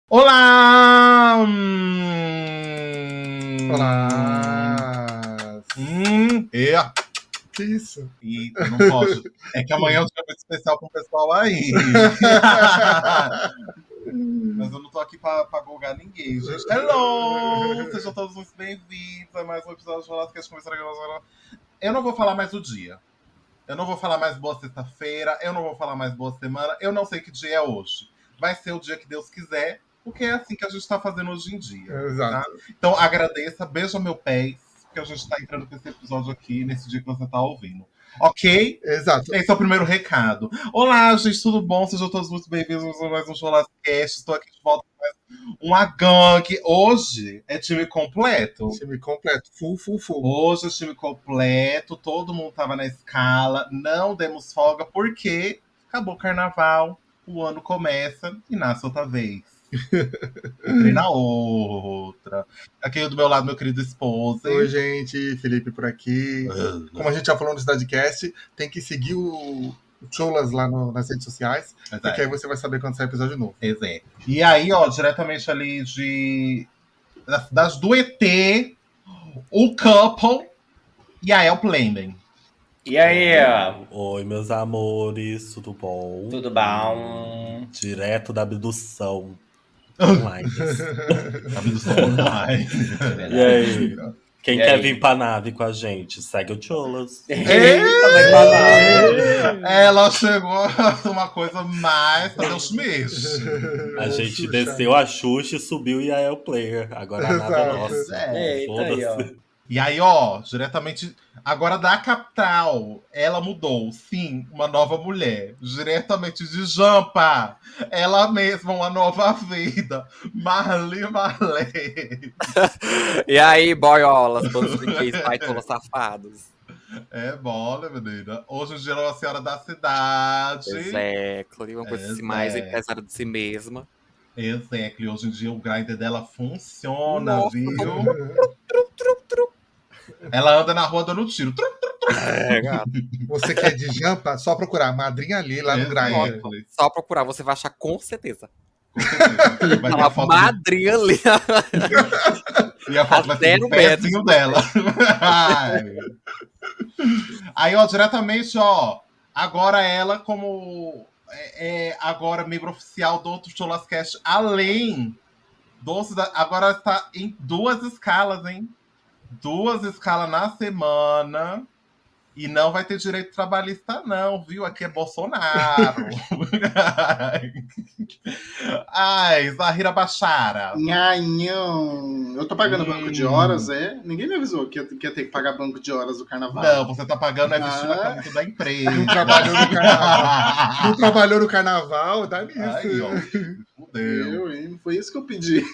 Olá! Olá! Que isso? Eita, não pode. É que amanhã é um dia muito especial com o pessoal aí. Mas eu não tô aqui pra golgar ninguém, gente. Hello! Sejam todos muito bem-vindos a mais um episódio de Rolado que a gente começou a... Eu não vou falar mais o dia. Eu não vou falar mais boa sexta-feira. Eu não vou falar mais boa semana. Eu não sei que dia é hoje. Vai ser o dia que Deus quiser, porque é assim que a gente tá fazendo hoje em dia. Tá? Exato. Então agradeça, beija meu pé, que a gente tá entrando com esse episódio aqui nesse dia que você tá ouvindo. Ok? Exato. Esse é o primeiro recado. Olá, gente, tudo bom? Sejam todos muito bem-vindos a mais um Cholascast. Estou aqui de volta com mais uma gangue. Hoje é time completo. Time completo. Full. Hoje é time completo. Todo mundo tava na escala. Não demos folga porque acabou o carnaval. O ano começa e nasce outra vez. Entrei na outra. Aqui do meu lado, meu querido esposo. Oi, gente. Felipe por aqui. Como a gente já falou no Cidadecast, tem que seguir o Cholas lá nas redes sociais, porque aí você vai saber quando sai episódio novo. Exato. E aí, ó, diretamente ali das do ET, o Couple e a El Playman. E aí? Oi, meus amores, tudo bom? Tudo bom? Direto da abdução online. Abdução online. E aí? Quem quer vir pra nave com a gente? Segue o Cholas. Ela chegou a uma coisa mais pra Deus mesmo. A gente desceu a Xuxa e subiu e a El Player. Agora a nave é nossa. Eita, aí, ó. E aí, ó, diretamente agora da capital, ela mudou, sim, uma nova mulher, diretamente de Jampa, ela mesma, uma nova vida, Marli Marley. E aí, boiolas, todos freaks, baitolas safados. É bola, menina. Hoje em dia ela é uma senhora da cidade. Exactly, uma coisa assim mais empresária de si mesma. Exactly, hoje em dia o grinder dela funciona, Nossa, viu? Tru. Ela anda na rua dando tiro. É, gato. Você que é de Jampa, só procurar Madrinha ali lá no Grindr. Exactly. Só procurar, você vai achar com certeza. Vai ter a foto Madrinha ali. E a foto vai ser Até do no metro. pezinho dela. Ai. Aí, ó, diretamente, ó. Agora ela, como agora membro oficial do outro Cholascast, além agora está em 2 escalas, hein? 2 escalas na semana. E não vai ter direito trabalhista, não, viu? Aqui é Bolsonaro. Ai, Zahira Bachara. Nhanhão. Eu tô pagando banco de horas, é? Ninguém me avisou que ia ter que pagar banco de horas do carnaval. Não, você tá pagando vestindo a camisa da empresa. Não trabalhou no carnaval. Não trabalhou no carnaval, dá nisso. Aí, ó. Fudeu. Hein? Foi isso que eu pedi.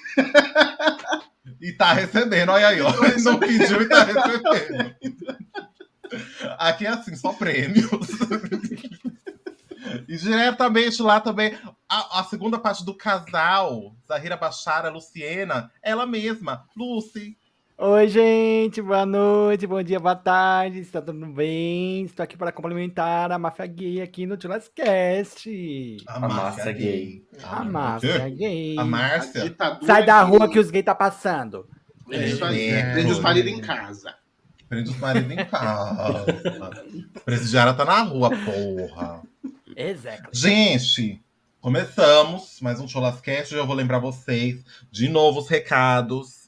E tá recebendo, olha aí, ó. Não pediu e tá recebendo. Aqui é assim, só prêmios. E diretamente lá também, a segunda parte do casal, Zahira Bachara, Luciena, ela mesma, Lucy. Oi, gente, boa noite, bom dia, boa tarde, está tudo bem? Estou aqui para complementar a máfia gay aqui no Cholascast. A Márcia gay. A máfia gay. A Márcia. ditadura Sai da rua que que os gays tá passando. prende os maridos em casa. Prende os maridos em casa. Presidiária tá na rua, porra. Exato. Gente, começamos mais um Cholascast. Eu vou lembrar vocês de novo os recados.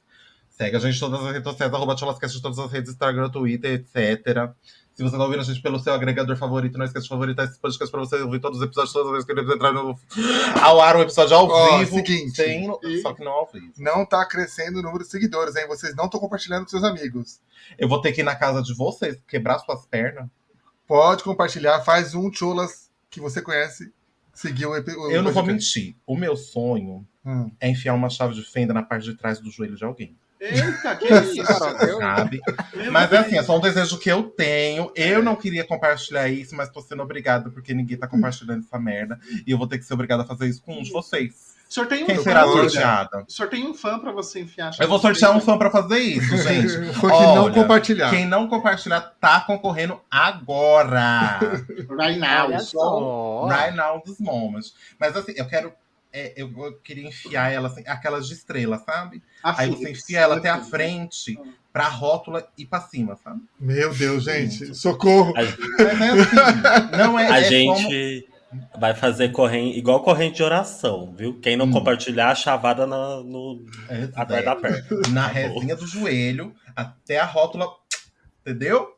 Segue a gente em todas as redes sociais, @Cholascast, em todas as redes, Instagram, Twitter, etc. Se você tá ouvindo a gente pelo seu agregador favorito, não esqueça de favoritar esse podcast pra você ouvir todos os episódios, todas as vezes que eles entrarem ao ar, um episódio ao vivo. Seguinte, só que não ao vivo. não tá crescendo o número de seguidores, hein? Vocês não estão compartilhando com seus amigos. Eu vou ter que ir na casa de vocês, quebrar suas pernas. Pode compartilhar, faz um Cholas que você conhece, seguir o Eu não vou mentir. O meu sonho Hum. é enfiar uma chave de fenda na parte de trás do joelho de alguém. Eita, que isso? Sabe? Mas é assim, é só um desejo que eu tenho. Eu não queria compartilhar isso, mas tô sendo obrigada porque ninguém tá compartilhando essa merda. E eu vou ter que ser obrigada a fazer isso com um de vocês. Sorteio Quem um será fã. sorteada? Sorteio um fã pra você enfiar. Eu vou sortear um fã pra fazer isso, gente. Foi que não Olha, compartilhar. Quem não compartilhar tá concorrendo agora. Right now. Olha só. Right now, this moment. Mas assim, eu quero eu queria enfiar ela assim, aquelas de estrela, sabe? A Aí você Philips, enfia ela até a Philips. frente, pra rótula e pra cima, sabe? Meu Deus, gente, socorro. Mas é assim, não é, A é gente vai fazer corrente, igual corrente de oração, viu? Quem não compartilhar, a chavada atrás da perna. na Acabou. resinha do joelho, até a rótula, entendeu?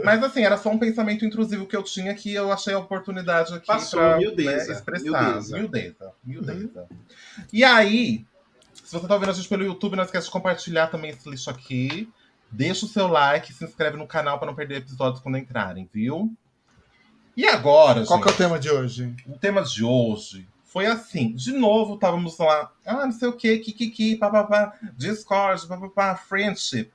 Mas assim, era só um pensamento intrusivo que eu tinha que eu achei a oportunidade aqui Passou, pra miudeza, expressar. miudeza. Miudeza. E aí, se você tá ouvindo a gente pelo YouTube, não esquece de compartilhar também esse lixo aqui. Deixa o seu like, se inscreve no canal pra não perder episódios quando entrarem, viu? E agora, Qual que é o gente, tema de hoje? o tema de hoje foi assim. De novo, estávamos lá, não sei o que, kikiki, papapá, Discord, papapá, friendship,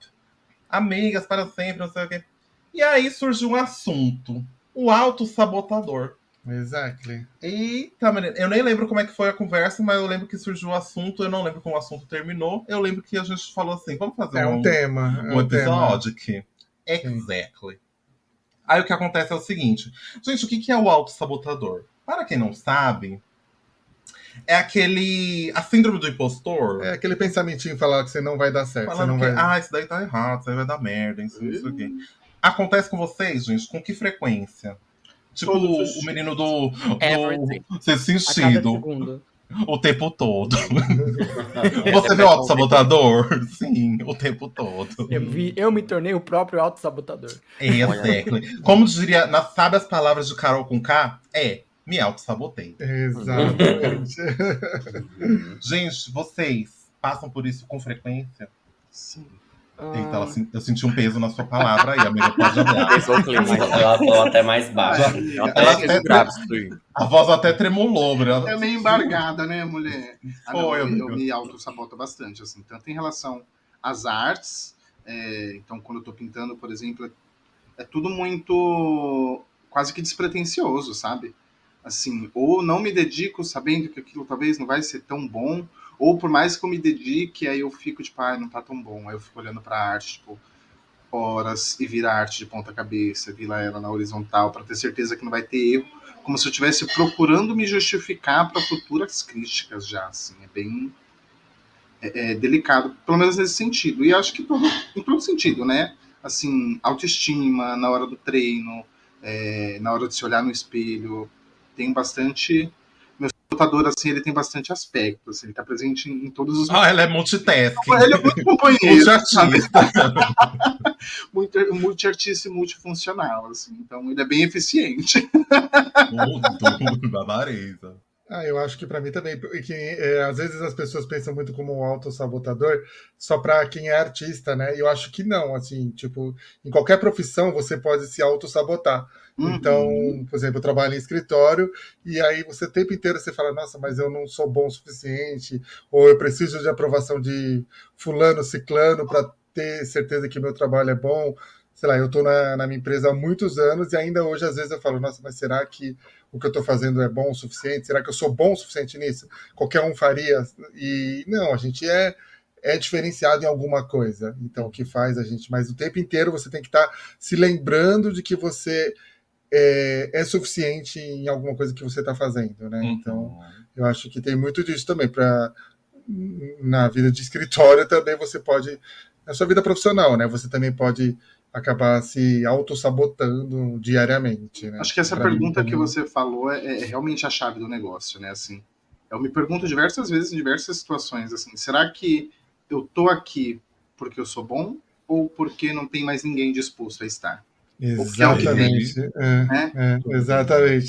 amigas para sempre, não sei o que. E aí surgiu um assunto, o autossabotador. Exactly. Eita, menina, eu nem lembro como é que foi a conversa, mas eu lembro que surgiu o assunto, eu não lembro como o assunto terminou. Eu lembro que a gente falou assim, vamos fazer É um tema. É um um tema. episódio aqui. Exactly. Aí o que acontece é o seguinte. Gente, o que é o autossabotador? Para quem não sabe, é a síndrome do impostor. É aquele pensamentinho falar que você não vai dar certo. Você Falando não que, vai... isso daí tá errado, isso aí vai dar merda, isso aqui. Acontece com vocês, gente? Com que frequência? Tipo, Todos os o menino do Everything. ser A cada sentido segundo. o tempo todo. Você vê o autossabotador? Sim, o tempo todo. Eu me tornei o próprio autossabotador. Exactly. Como diria, nas sábias palavras de Carol com K, me autossabotei. Exatamente. Gente, vocês passam por isso com frequência? Sim. Eita, eu senti um peso na sua palavra aí, amiga, pode olhar. Pesou o clima. Ela falou até mais baixo. Eu até Ela fiz até- grave isso aí. A voz até tremulou, Bruno. É meio embargada, né, mulher? Foi, eu amigo. me auto-saboto bastante, assim. Tanto em relação às artes. Então, quando eu tô pintando, por exemplo, é tudo muito quase que despretensioso, sabe? Assim, ou não me dedico sabendo que aquilo talvez não vai ser tão bom, ou por mais que eu me dedique, aí eu fico tipo, não tá tão bom. Aí eu fico olhando pra arte, tipo, horas e vira a arte de ponta cabeça, vira ela na horizontal, pra ter certeza que não vai ter erro, como se eu estivesse procurando me justificar para futuras críticas já, assim. É bem delicado, pelo menos nesse sentido. E acho que em todo sentido, né? Assim, autoestima, na hora do treino, na hora de se olhar no espelho, tem bastante... Meu sabotador, assim, ele tem bastante aspectos, assim, ele tá presente em todos os... Ela é multitasking. Ele é muito companheiro, sabe? Multiartista. Multiartista e multifuncional, assim. Então, ele é bem eficiente. Tudo, babareza. Eu acho que pra mim também, que às vezes as pessoas pensam muito como um autossabotador só pra quem é artista, né? E eu acho que não, assim, tipo, em qualquer profissão você pode se autossabotar. Então, por exemplo, eu trabalho em escritório e aí você o tempo inteiro você fala, nossa, mas eu não sou bom o suficiente, ou eu preciso de aprovação de fulano, ciclano para ter certeza que meu trabalho é bom. Sei lá, eu tô na minha empresa há muitos anos e ainda hoje às vezes eu falo, nossa, mas será que o que eu estou fazendo é bom o suficiente? Será que eu sou bom o suficiente nisso? Qualquer um faria? E não, a gente é diferenciado em alguma coisa. Então, o que faz a gente... Mas o tempo inteiro você tem que estar se lembrando de que você é suficiente em alguma coisa que você está fazendo, né? Então, eu acho que tem muito disso também. Na vida de escritório também você pode... Na sua vida profissional, né? Você também pode acabar se autossabotando diariamente, né? Acho que essa Pra pergunta mim, que você falou é realmente a chave do negócio, né? Assim, eu me pergunto diversas vezes em diversas situações, assim, será que eu tô aqui porque eu sou bom ou porque não tem mais ninguém disposto a estar? Exatamente,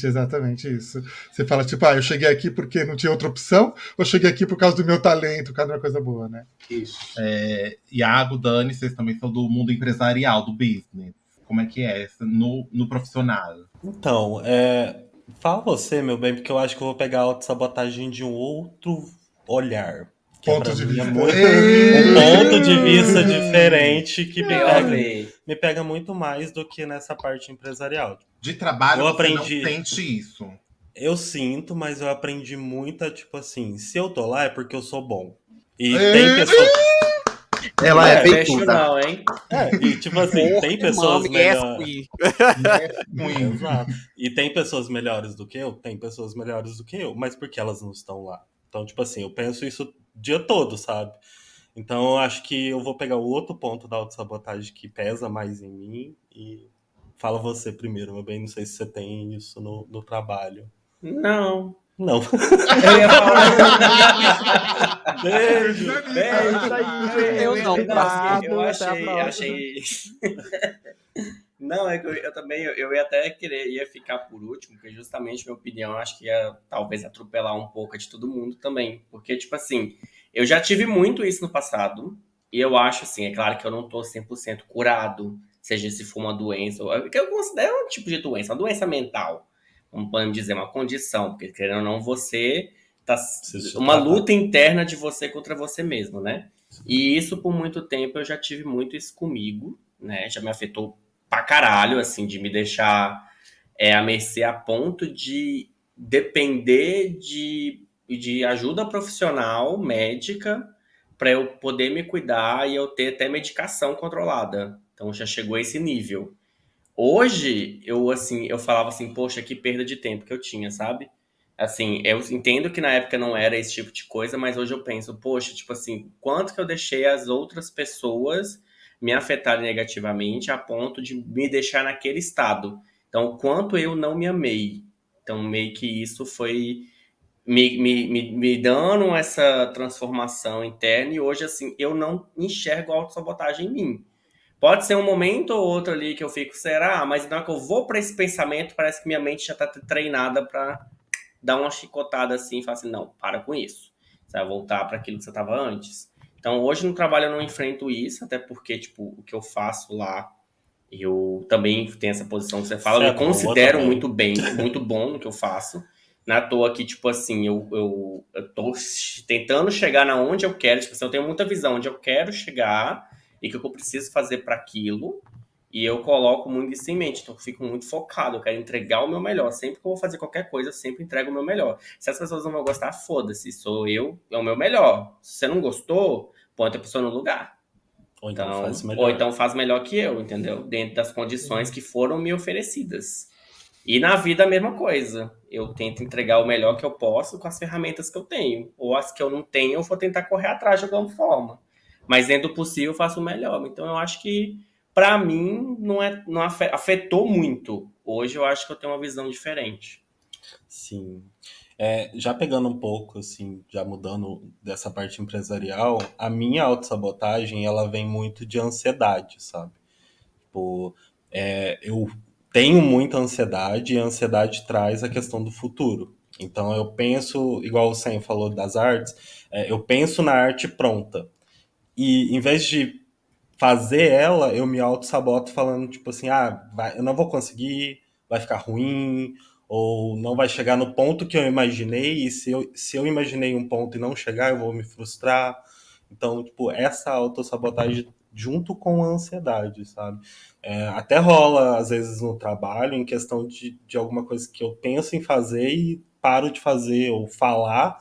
exatamente isso. Você fala, tipo, eu cheguei aqui porque não tinha outra opção, ou cheguei aqui por causa do meu talento, cada uma coisa boa, né? Isso. Iago, Dani, vocês também são do mundo empresarial, do business. Como é que é no profissional? Então, fala você, meu bem, porque eu acho que eu vou pegar a autossabotagem de um outro olhar. Que Ponto de vista. um ponto de vista diferente que me pega muito mais do que nessa parte empresarial. De trabalho, Eu você aprendi- não sente isso. Eu sinto, mas eu aprendi muito, tipo assim, se eu tô lá é porque eu sou bom. E tem pessoas... Ela é fecho não, hein? E tipo assim, tem pessoas Mami, melhores... Ruim. Exato. E tem pessoas melhores do que eu? Tem pessoas melhores do que eu, mas por que elas não estão lá? Então, tipo assim, eu penso isso o dia todo, sabe? Então, eu acho que eu vou pegar o outro ponto da autossabotagem que pesa mais em mim e fala você primeiro, meu bem. Não sei se você tem isso no trabalho. Não. Não. Eu ia falar. Beijo. É isso aí, Eu gente. não, Obrigado, eu até a próxima. achei. Não, é que eu também eu ia até ia ficar por último, porque justamente minha opinião eu acho que ia talvez atropelar um pouco a de todo mundo também. Porque, tipo assim, eu já tive muito isso no passado, e eu acho assim, é claro que eu não tô 100% curado, seja se for uma doença, que eu considero um tipo de doença, uma doença mental, como podemos dizer, uma condição, porque querendo ou não, você tá uma luta interna de você contra você mesmo, né? E isso por muito tempo eu já tive muito isso comigo, né? Já me afetou pra caralho, assim, de me deixar à mercê a ponto de depender de ajuda profissional, médica, para eu poder me cuidar e eu ter até medicação controlada. Então já chegou a esse nível. Hoje, eu falava assim, poxa, que perda de tempo que eu tinha, sabe? Assim, eu entendo que na época não era esse tipo de coisa, mas hoje eu penso, poxa, tipo assim, quanto que eu deixei as outras pessoas me afetarem negativamente a ponto de me deixar naquele estado. Então, o quanto eu não me amei. Então, meio que isso foi me dando essa transformação interna e hoje, assim, eu não enxergo autossabotagem em mim. Pode ser um momento ou outro ali que eu fico, será? Mas na hora que eu vou para esse pensamento, parece que minha mente já tá treinada para dar uma chicotada assim e falar assim, não, para com isso. Você vai voltar para aquilo que você estava antes. Então, hoje no trabalho eu não enfrento isso, até porque, tipo, o que eu faço lá, eu também tenho essa posição que você fala, eu me considero muito bem, muito bom no que eu faço. Não é à toa que, tipo assim, eu tô tentando chegar na onde eu quero, tipo assim, eu tenho muita visão onde eu quero chegar e o que eu preciso fazer para aquilo. E eu coloco muito isso em mente, então eu fico muito focado, eu quero entregar o meu melhor. Sempre que eu vou fazer qualquer coisa, eu sempre entrego o meu melhor. Se as pessoas não vão gostar, foda-se, sou eu, é o meu melhor. Se você não gostou, põe outra pessoa no lugar. Ou então faz melhor. Ou então faz melhor que eu, entendeu? Dentro das condições que foram me oferecidas. E na vida a mesma coisa. Eu tento entregar o melhor que eu posso com as ferramentas que eu tenho. Ou as que eu não tenho, eu vou tentar correr atrás de alguma forma. Mas dentro do possível, eu faço o melhor. Então eu acho que, pra mim, não afetou muito. Hoje eu acho que eu tenho uma visão diferente. Sim. Já pegando um pouco, assim, já mudando dessa parte empresarial, a minha autossabotagem, ela vem muito de ansiedade, sabe? Tipo, eu tenho muita ansiedade e a ansiedade traz a questão do futuro. Então eu penso, igual o Sam falou das artes, eu penso na arte pronta. E em vez de fazer ela, eu me auto-saboto falando, tipo assim, eu não vou conseguir, vai ficar ruim, ou não vai chegar no ponto que eu imaginei, e se eu imaginei um ponto e não chegar, eu vou me frustrar. Então, tipo, essa autossabotagem junto com a ansiedade, sabe? Até rola, às vezes, no trabalho, em questão de alguma coisa que eu penso em fazer e paro de fazer ou falar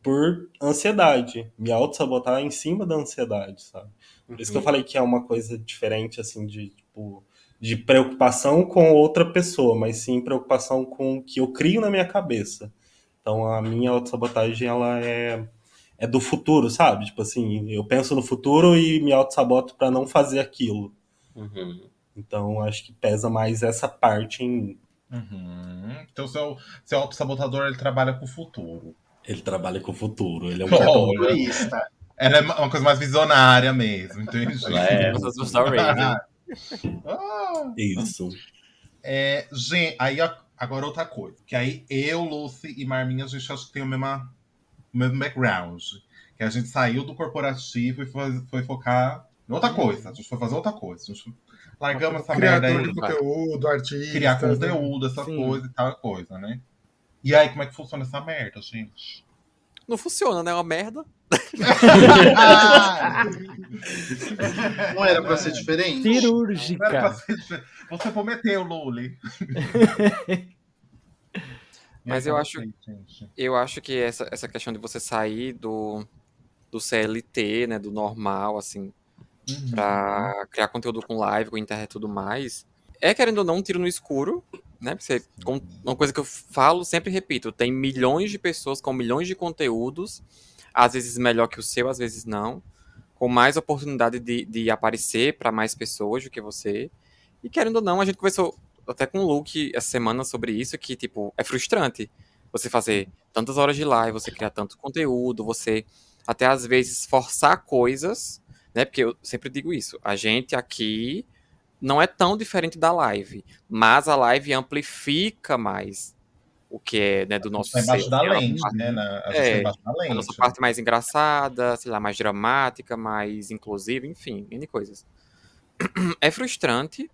por ansiedade. Me auto-sabotar em cima da ansiedade, sabe? Por isso que eu falei que é uma coisa diferente, assim, de preocupação com outra pessoa, mas sim preocupação com o que eu crio na minha cabeça. Então, a minha autossabotagem, ela é do futuro, sabe? Tipo assim, eu penso no futuro e me auto-saboto para não fazer aquilo. Então, acho que pesa mais essa parte em mim. Então, seu autossabotador, ele trabalha com o futuro. Ele trabalha com o futuro, ele é um futurista. Ela é uma coisa mais visionária mesmo, entendi. Isso. Gente, aí agora outra coisa. Que aí eu, Lucy e Marminha, a gente acho que tem o mesmo background. Que a gente saiu do corporativo e foi focar em outra coisa. A gente foi fazer outra coisa. A gente largamos essa merda aí. Criador de conteúdo, artista. Criar conteúdo, essa coisa e tal coisa, né? E aí, como é que funciona essa merda, gente? Não funciona, né? É uma merda. Não era pra ser diferente? Cirúrgica. Não era pra ser diferente. Você prometeu, Luli. Mas eu acho que essa questão de você sair do CLT, né, do normal, assim, pra criar conteúdo com live, com internet e tudo mais, querendo ou não, um tiro no escuro, né? Uma coisa que eu falo, sempre repito, tem milhões de pessoas com milhões de conteúdos, às vezes melhor que o seu, às vezes não, com mais oportunidade de aparecer para mais pessoas do que você. E querendo ou não, a gente conversou até com o Luke essa semana sobre isso, que, tipo, é frustrante você fazer tantas horas de live, você criar tanto conteúdo, você até às vezes forçar coisas, né? Porque eu sempre digo isso, a gente aqui não é tão diferente da live, mas a live amplifica mais o que é, né, do nosso Tá embaixo ser. da Assim, lente, né? A gente tá embaixo da a nossa lente. parte mais engraçada, sei lá, mais dramática, mais inclusiva, enfim, N coisas. É frustrante,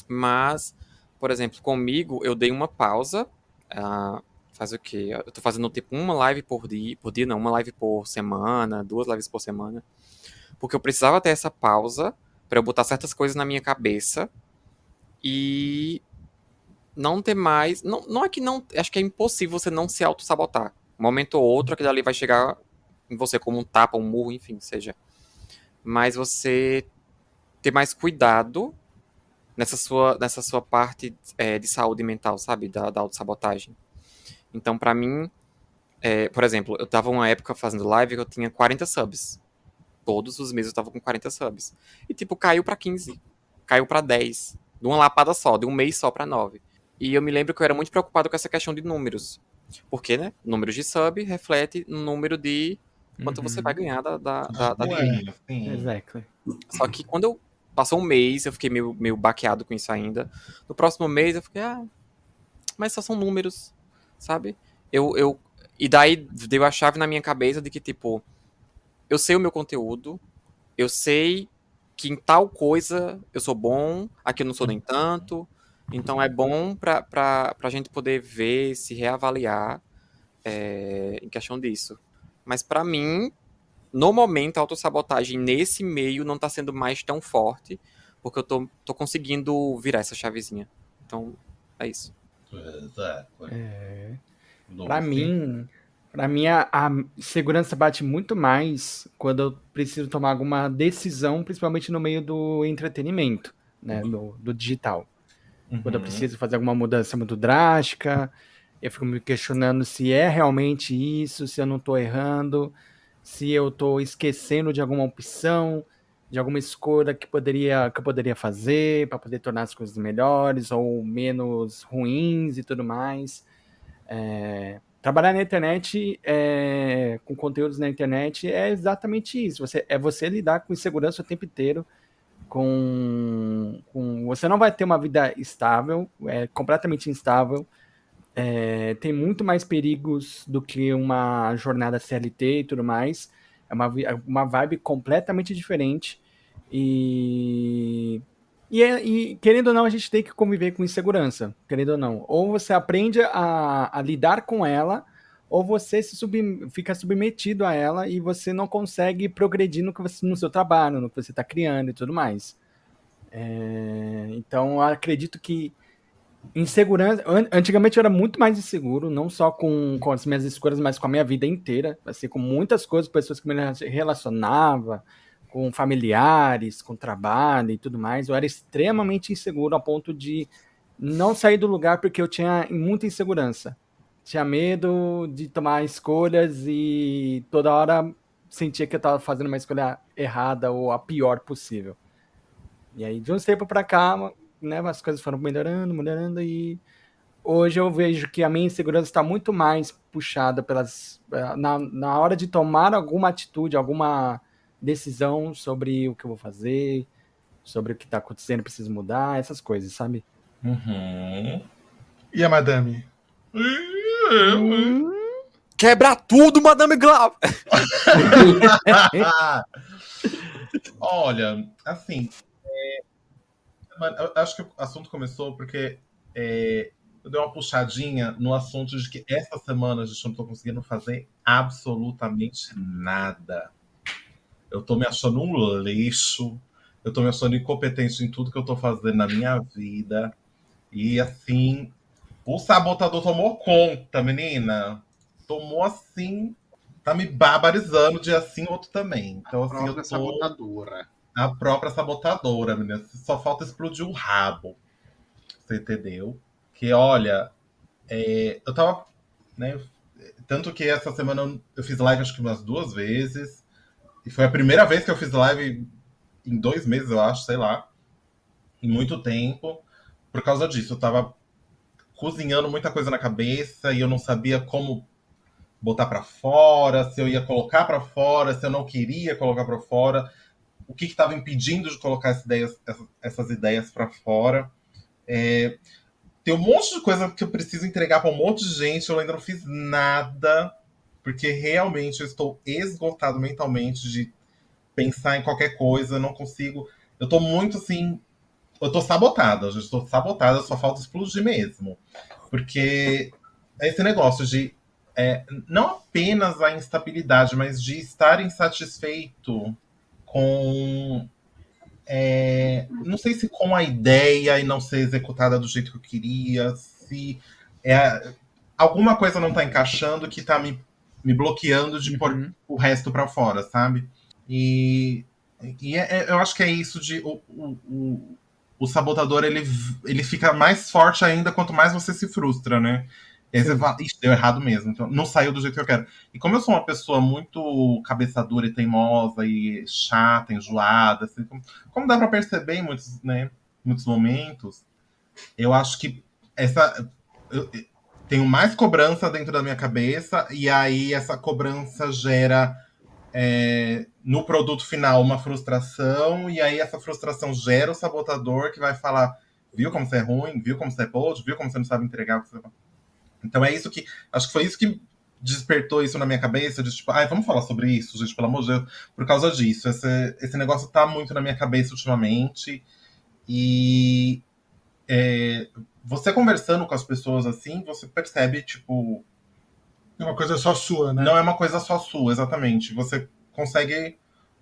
mas, por exemplo, comigo, eu dei uma pausa. Faz o quê? Eu tô fazendo tipo uma live por dia não, uma live por semana, 2 lives por semana. Porque eu precisava ter essa pausa pra eu botar certas coisas na minha cabeça e não ter mais. Não é que não. Acho que é impossível você não se auto-sabotar. Um momento ou outro, aquilo ali vai chegar em você como um tapa, um murro, enfim, seja. Mas você ter mais cuidado nessa sua parte de saúde mental, sabe? Da autossabotagem. Então, pra mim, por exemplo, eu tava uma época fazendo live que eu tinha 40 subs. Todos os meses eu tava com 40 subs. E, tipo, caiu pra 15. Caiu pra 10. De uma lapada só, de um mês só pra 9. E eu me lembro que eu era muito preocupado com essa questão de números. Porque, né? Número de sub reflete no número de quanto você vai ganhar da live. Exactly. Só que quando eu passou um mês, eu fiquei meio baqueado com isso ainda. No próximo mês eu fiquei, mas só são números, sabe? E daí deu a chave na minha cabeça de que, tipo, eu sei o meu conteúdo, eu sei que em tal coisa eu sou bom, aqui eu não sou nem tanto. Então é bom pra gente poder ver, se reavaliar em questão disso. Mas pra mim, no momento, a autossabotagem nesse meio não tá sendo mais tão forte, porque eu tô conseguindo virar essa chavezinha. Então, é isso. Pra mim a segurança bate muito mais quando eu preciso tomar alguma decisão, principalmente no meio do entretenimento, né, do digital. Quando eu preciso fazer alguma mudança muito drástica, eu fico me questionando se é realmente isso, se eu não tô errando, se eu tô esquecendo de alguma opção, de alguma escolha que eu poderia fazer para poder tornar as coisas melhores ou menos ruins e tudo mais. Trabalhar na internet, com conteúdos na internet, é exatamente isso. Você lidar com insegurança o tempo inteiro. Você não vai ter uma vida estável, completamente instável. Tem muito mais perigos do que uma jornada CLT e tudo mais. É uma vibe completamente diferente. E querendo ou não, a gente tem que conviver com insegurança, querendo ou não. Ou você aprende a lidar com ela, ou você fica submetido a ela e você não consegue progredir no seu trabalho, no que você está criando e tudo mais. Então, eu acredito que insegurança. Antigamente eu era muito mais inseguro, não só com as minhas escolhas, mas com a minha vida inteira. Assim, com muitas coisas, pessoas que me relacionava, com familiares, com trabalho e tudo mais. Eu era extremamente inseguro a ponto de não sair do lugar porque eu tinha muita insegurança. Tinha medo de tomar escolhas e toda hora sentia que eu estava fazendo uma escolha errada ou a pior possível. E aí, de um tempo para cá, né, as coisas foram melhorando e hoje eu vejo que a minha insegurança está muito mais puxada na hora de tomar alguma atitude, alguma decisão sobre o que eu vou fazer, sobre o que está acontecendo, preciso mudar, essas coisas, sabe? E a madame? Quebra tudo, Madame Glauber! Olha, assim, eu acho que o assunto começou porque eu dei uma puxadinha no assunto de que essa semana a gente não tô conseguindo fazer absolutamente nada. Eu tô me achando um lixo, eu tô me achando incompetente em tudo que eu tô fazendo na minha vida. E assim, o sabotador tomou conta, menina. Tomou assim, tá me barbarizando de assim, outro também. Então, assim, eu tô... sabotadora. A própria sabotadora, menina. Só falta explodir um rabo. Você entendeu? Porque, olha, eu tava, né? Tanto que essa semana eu fiz live acho que umas 2 vezes. E foi a primeira vez que eu fiz live em 2 meses, eu acho, sei lá. Em muito tempo. Por causa disso, eu tava cozinhando muita coisa na cabeça e eu não sabia como botar pra fora, se eu ia colocar pra fora, se eu não queria colocar pra fora, o que estava impedindo de colocar essas ideias pra fora. Tem um monte de coisa que eu preciso entregar pra um monte de gente, eu ainda não fiz nada, porque realmente eu estou esgotado mentalmente de pensar em qualquer coisa, não consigo. Eu tô muito assim. Eu tô sabotada, eu já estou sabotada, só falta explodir mesmo. Porque é esse negócio de não apenas a instabilidade, mas de estar insatisfeito com. Não sei se com a ideia e não ser executada do jeito que eu queria, se alguma coisa não tá encaixando que tá me bloqueando de pôr o resto pra fora, sabe? E eu acho que é isso de o sabotador, ele fica mais forte ainda quanto mais você se frustra, né? E aí você fala, ixi, deu errado mesmo, então não saiu do jeito que eu quero. E como eu sou uma pessoa muito cabeça dura e teimosa e chata, enjoada, assim, como dá pra perceber em muitos, né, muitos momentos, eu acho que eu tenho mais cobrança dentro da minha cabeça, e aí essa cobrança gera no produto final uma frustração, e aí essa frustração gera o sabotador que vai falar, viu como você é ruim, viu como você é podre, viu como você não sabe entregar o que você... Então é isso que, acho que foi isso que despertou isso na minha cabeça, de tipo, vamos falar sobre isso, gente, pelo amor de Deus, por causa disso, esse negócio tá muito na minha cabeça ultimamente, e você conversando com as pessoas assim, você percebe, tipo... É uma coisa só sua, né? Não é uma coisa só sua, exatamente. Você consegue,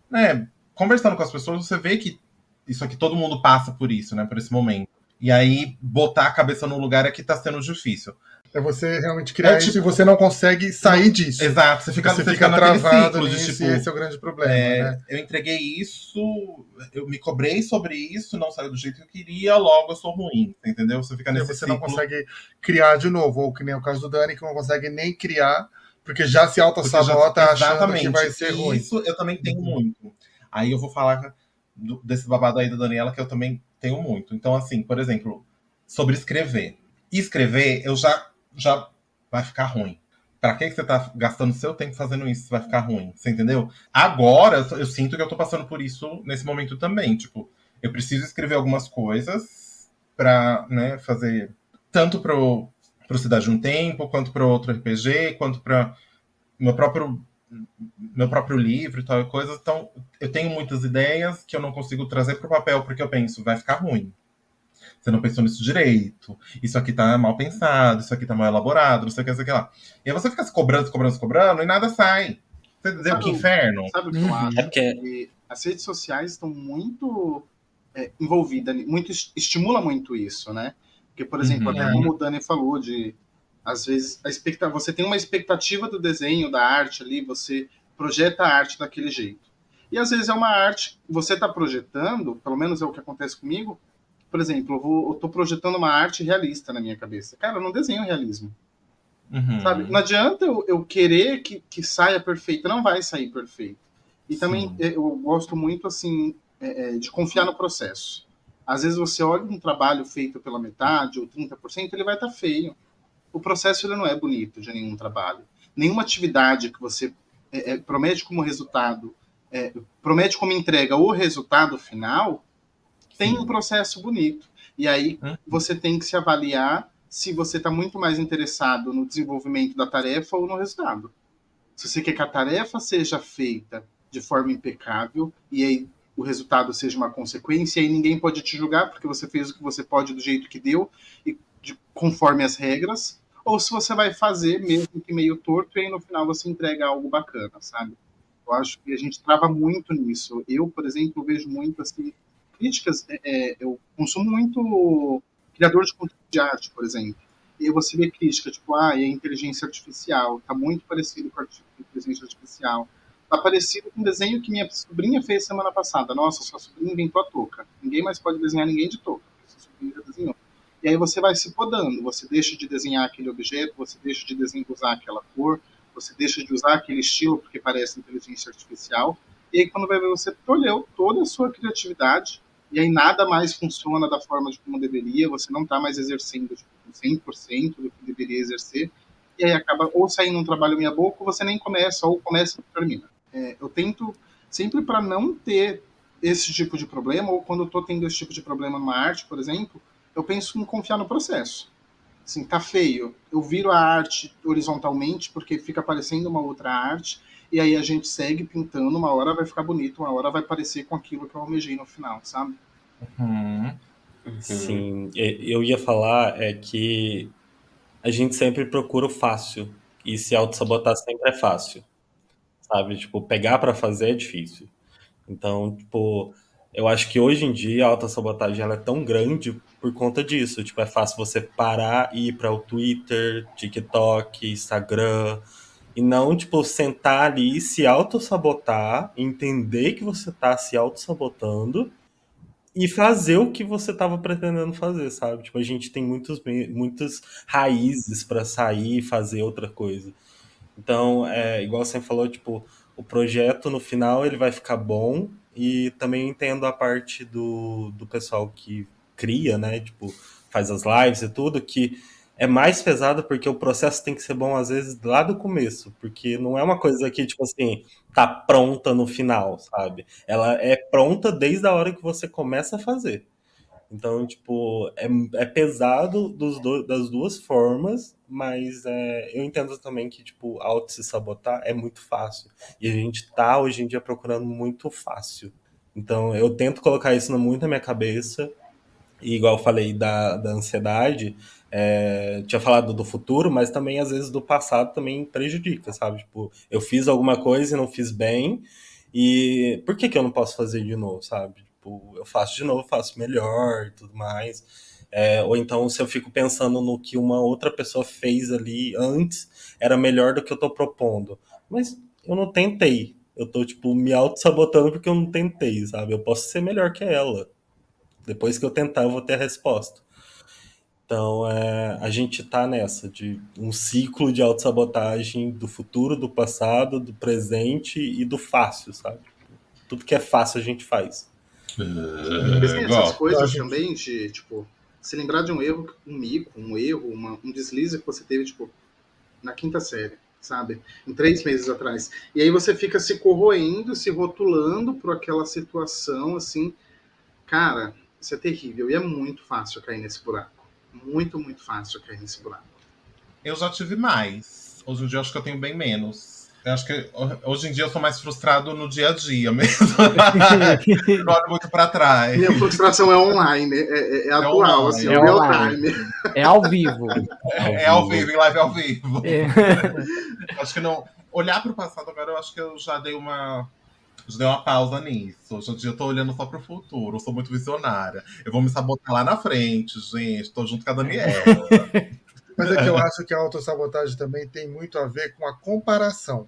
né, conversando com as pessoas, você vê que isso aqui, todo mundo passa por isso, né, por esse momento. E aí, botar a cabeça no lugar é que tá sendo difícil. É você realmente criar isso e você não consegue sair disso. Exato, você fica travado ciclo nisso, de tipo, e esse é o grande problema, né? Eu entreguei isso, eu me cobrei sobre isso, não saiu do jeito que eu queria, logo eu sou ruim, entendeu? Você fica nesse você ciclo. Não consegue criar de novo, ou que nem o caso do Dani, que não consegue nem criar, porque já se auto-sabota achando que vai ser ruim. Isso eu também tenho muito. Aí eu vou falar desse babado aí da Daniela, que eu também tenho muito. Então, assim, por exemplo, sobre escrever. Escrever, eu já vai ficar ruim. Pra que você tá gastando seu tempo fazendo isso? Vai ficar ruim, você entendeu? Agora, eu sinto que eu tô passando por isso nesse momento também. Tipo, eu preciso escrever algumas coisas pra, né, fazer tanto pro Cidade de um Tempo, quanto pro outro RPG, quanto pra meu próprio livro e tal coisa. Então, eu tenho muitas ideias que eu não consigo trazer pro papel, porque eu penso, vai ficar ruim. Você não pensou nisso direito. Isso aqui tá mal pensado, isso aqui tá mal elaborado, não sei o que, não sei o que lá. E aí você fica se cobrando, e nada sai. Você entendeu? Que inferno. Sabe o que eu acho? É porque... As redes sociais estão muito envolvidas, estimula muito isso, né? Porque, por exemplo, até como o Dani falou, às vezes, você tem uma expectativa do desenho, da arte ali, você projeta a arte daquele jeito. E às vezes é uma arte, você está projetando, pelo menos é o que acontece comigo. Por exemplo, eu tô projetando uma arte realista na minha cabeça. Cara, eu não desenho realismo. Sabe? Não adianta eu querer que saia perfeito. Não vai sair perfeito. E também eu gosto muito, assim, de confiar no processo. Às vezes você olha um trabalho feito pela metade ou 30%, ele vai estar feio. O processo ele não é bonito de nenhum trabalho. Nenhuma atividade que você promete como resultado, promete como entrega o resultado final, tem um processo bonito. E aí você tem que se avaliar se você está muito mais interessado no desenvolvimento da tarefa ou no resultado. Se você quer que a tarefa seja feita de forma impecável e aí o resultado seja uma consequência, e aí ninguém pode te julgar porque você fez o que você pode do jeito que deu e conforme as regras, ou se você vai fazer mesmo que meio torto e aí no final você entrega algo bacana, sabe? Eu acho que a gente trava muito nisso. Eu, por exemplo, vejo muito assim críticas, eu consumo muito criador de conteúdo de arte, por exemplo. E você vê crítica, tipo, a inteligência artificial, tá muito parecido com a inteligência artificial. Tá parecido com um desenho que minha sobrinha fez semana passada. Nossa, sua sobrinha inventou a touca. Ninguém mais pode desenhar ninguém de touca. Sua sobrinha já desenhou. E aí você vai se podando, você deixa de desenhar aquele objeto, você deixa de usar aquela cor, você deixa de usar aquele estilo porque parece inteligência artificial, e aí quando vai ver você tolheu toda a sua criatividade, e aí nada mais funciona da forma de como deveria, você não está mais exercendo tipo, 100% do que deveria exercer, e aí acaba ou saindo um trabalho meia boca, ou você nem começa, ou começa e termina. Eu tento sempre para não ter esse tipo de problema, ou quando eu estou tendo esse tipo de problema numa arte, por exemplo, eu penso em confiar no processo. Assim, tá feio. Eu viro a arte horizontalmente, porque fica parecendo uma outra arte, e aí a gente segue pintando, uma hora vai ficar bonito, uma hora vai parecer com aquilo que eu almejei no final, sabe? Uhum. Sim, eu ia falar que a gente sempre procura o fácil. E se auto-sabotar sempre é fácil, sabe? Tipo, pegar pra fazer é difícil. Então, tipo, eu acho que hoje em dia a autossabotagem ela é tão grande por conta disso. Tipo, é fácil você parar e ir para o Twitter, TikTok, Instagram, e não, tipo, sentar ali e se autossabotar, entender que você tá se autossabotando e fazer o que você tava pretendendo fazer, sabe? Tipo, a gente tem muitas raízes para sair e fazer outra coisa. Então, igual você falou, tipo, o projeto no final ele vai ficar bom e também entendo a parte do pessoal que cria, né? Tipo, faz as lives e tudo, que é mais pesado porque o processo tem que ser bom às vezes lá do começo, porque não é uma coisa que, tipo assim, tá pronta no final, sabe? Ela é pronta desde a hora que você começa a fazer. Então, tipo, é pesado das duas formas, mas eu entendo também que, tipo, auto se sabotar é muito fácil. E a gente tá, hoje em dia, procurando muito fácil. Então, eu tento colocar isso muito na minha cabeça. E igual eu falei da ansiedade, tinha falado do futuro, mas também, às vezes, do passado também prejudica, sabe? Tipo, eu fiz alguma coisa e não fiz bem, e por que eu não posso fazer de novo, sabe? Tipo, eu faço de novo, faço melhor e tudo mais. Ou então, se eu fico pensando no que uma outra pessoa fez ali antes, era melhor do que eu tô propondo. Mas eu não tentei. Eu tô, tipo, me auto-sabotando porque eu não tentei, sabe? Eu posso ser melhor que ela. Depois que eu tentar, eu vou ter a resposta. Então, a gente tá nessa, de um ciclo de autossabotagem do futuro, do passado, do presente e do fácil, sabe? Tudo que é fácil a gente faz. Mas tem essas coisas acho que- também de, tipo, se lembrar de um erro, um mico, um erro, um deslize que você teve, tipo, na quinta série, sabe? Em 3 meses atrás. E aí você fica se corroendo, se rotulando por aquela situação, assim. Cara, isso é terrível. E é muito fácil cair nesse buraco. Muito, muito fácil cair nesse buraco. Eu já tive mais. Hoje em dia eu acho que eu tenho bem menos. Eu acho que hoje em dia eu sou mais frustrado no dia a dia mesmo. Eu não olho muito pra trás. Minha frustração é online, é atual, online. assim, É é real online. time. É ao vivo. É ao vivo, em live ao vivo. É. Acho que não. Olhar pro passado agora, eu acho que eu já dei uma pausa nisso. Hoje em dia eu tô olhando só pro futuro. Eu sou muito visionária. Eu vou me sabotar lá na frente, gente. Tô junto com a Daniela. Mas é que eu acho que a autossabotagem também tem muito a ver com a comparação.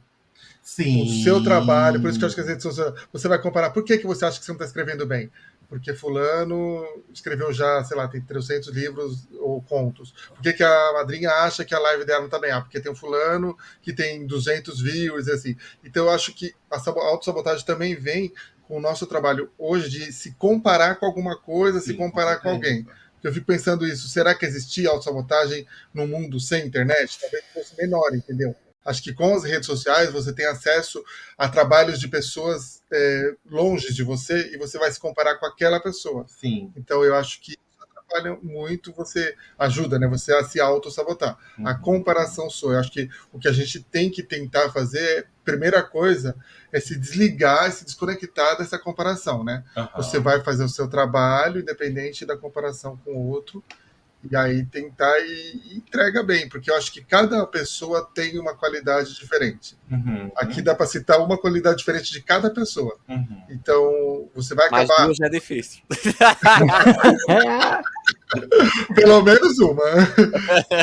Sim. O seu trabalho, por isso que eu acho que as redes sociais, você vai comparar. Por que você acha que você não está escrevendo bem? Porque fulano escreveu já, sei lá, tem 300 livros ou contos. Por que a madrinha acha que a live dela não está bem? Porque tem um fulano que tem 200 views, assim. Então eu acho que a autossabotagem também vem com o nosso trabalho hoje de se comparar com alguma coisa, se comparar com alguém. Eu fico pensando isso, será que existia autossabotagem no mundo sem internet? Talvez fosse menor, entendeu? Acho que com as redes sociais você tem acesso a trabalhos de pessoas longe de você e você vai se comparar com aquela pessoa. Sim. Então eu acho que isso atrapalha muito, você ajuda, né? Você a se auto-sabotar. A comparação sua. Eu acho que o que a gente tem que tentar fazer, primeira coisa, é se desligar, se desconectar dessa comparação, né? Você vai fazer o seu trabalho, independente da comparação com o outro, e aí tentar e entrega bem, porque eu acho que cada pessoa tem uma qualidade diferente. Aqui dá para citar uma qualidade diferente de cada pessoa. Então, você vai Mas acabar... duas já é difícil. Pelo menos uma.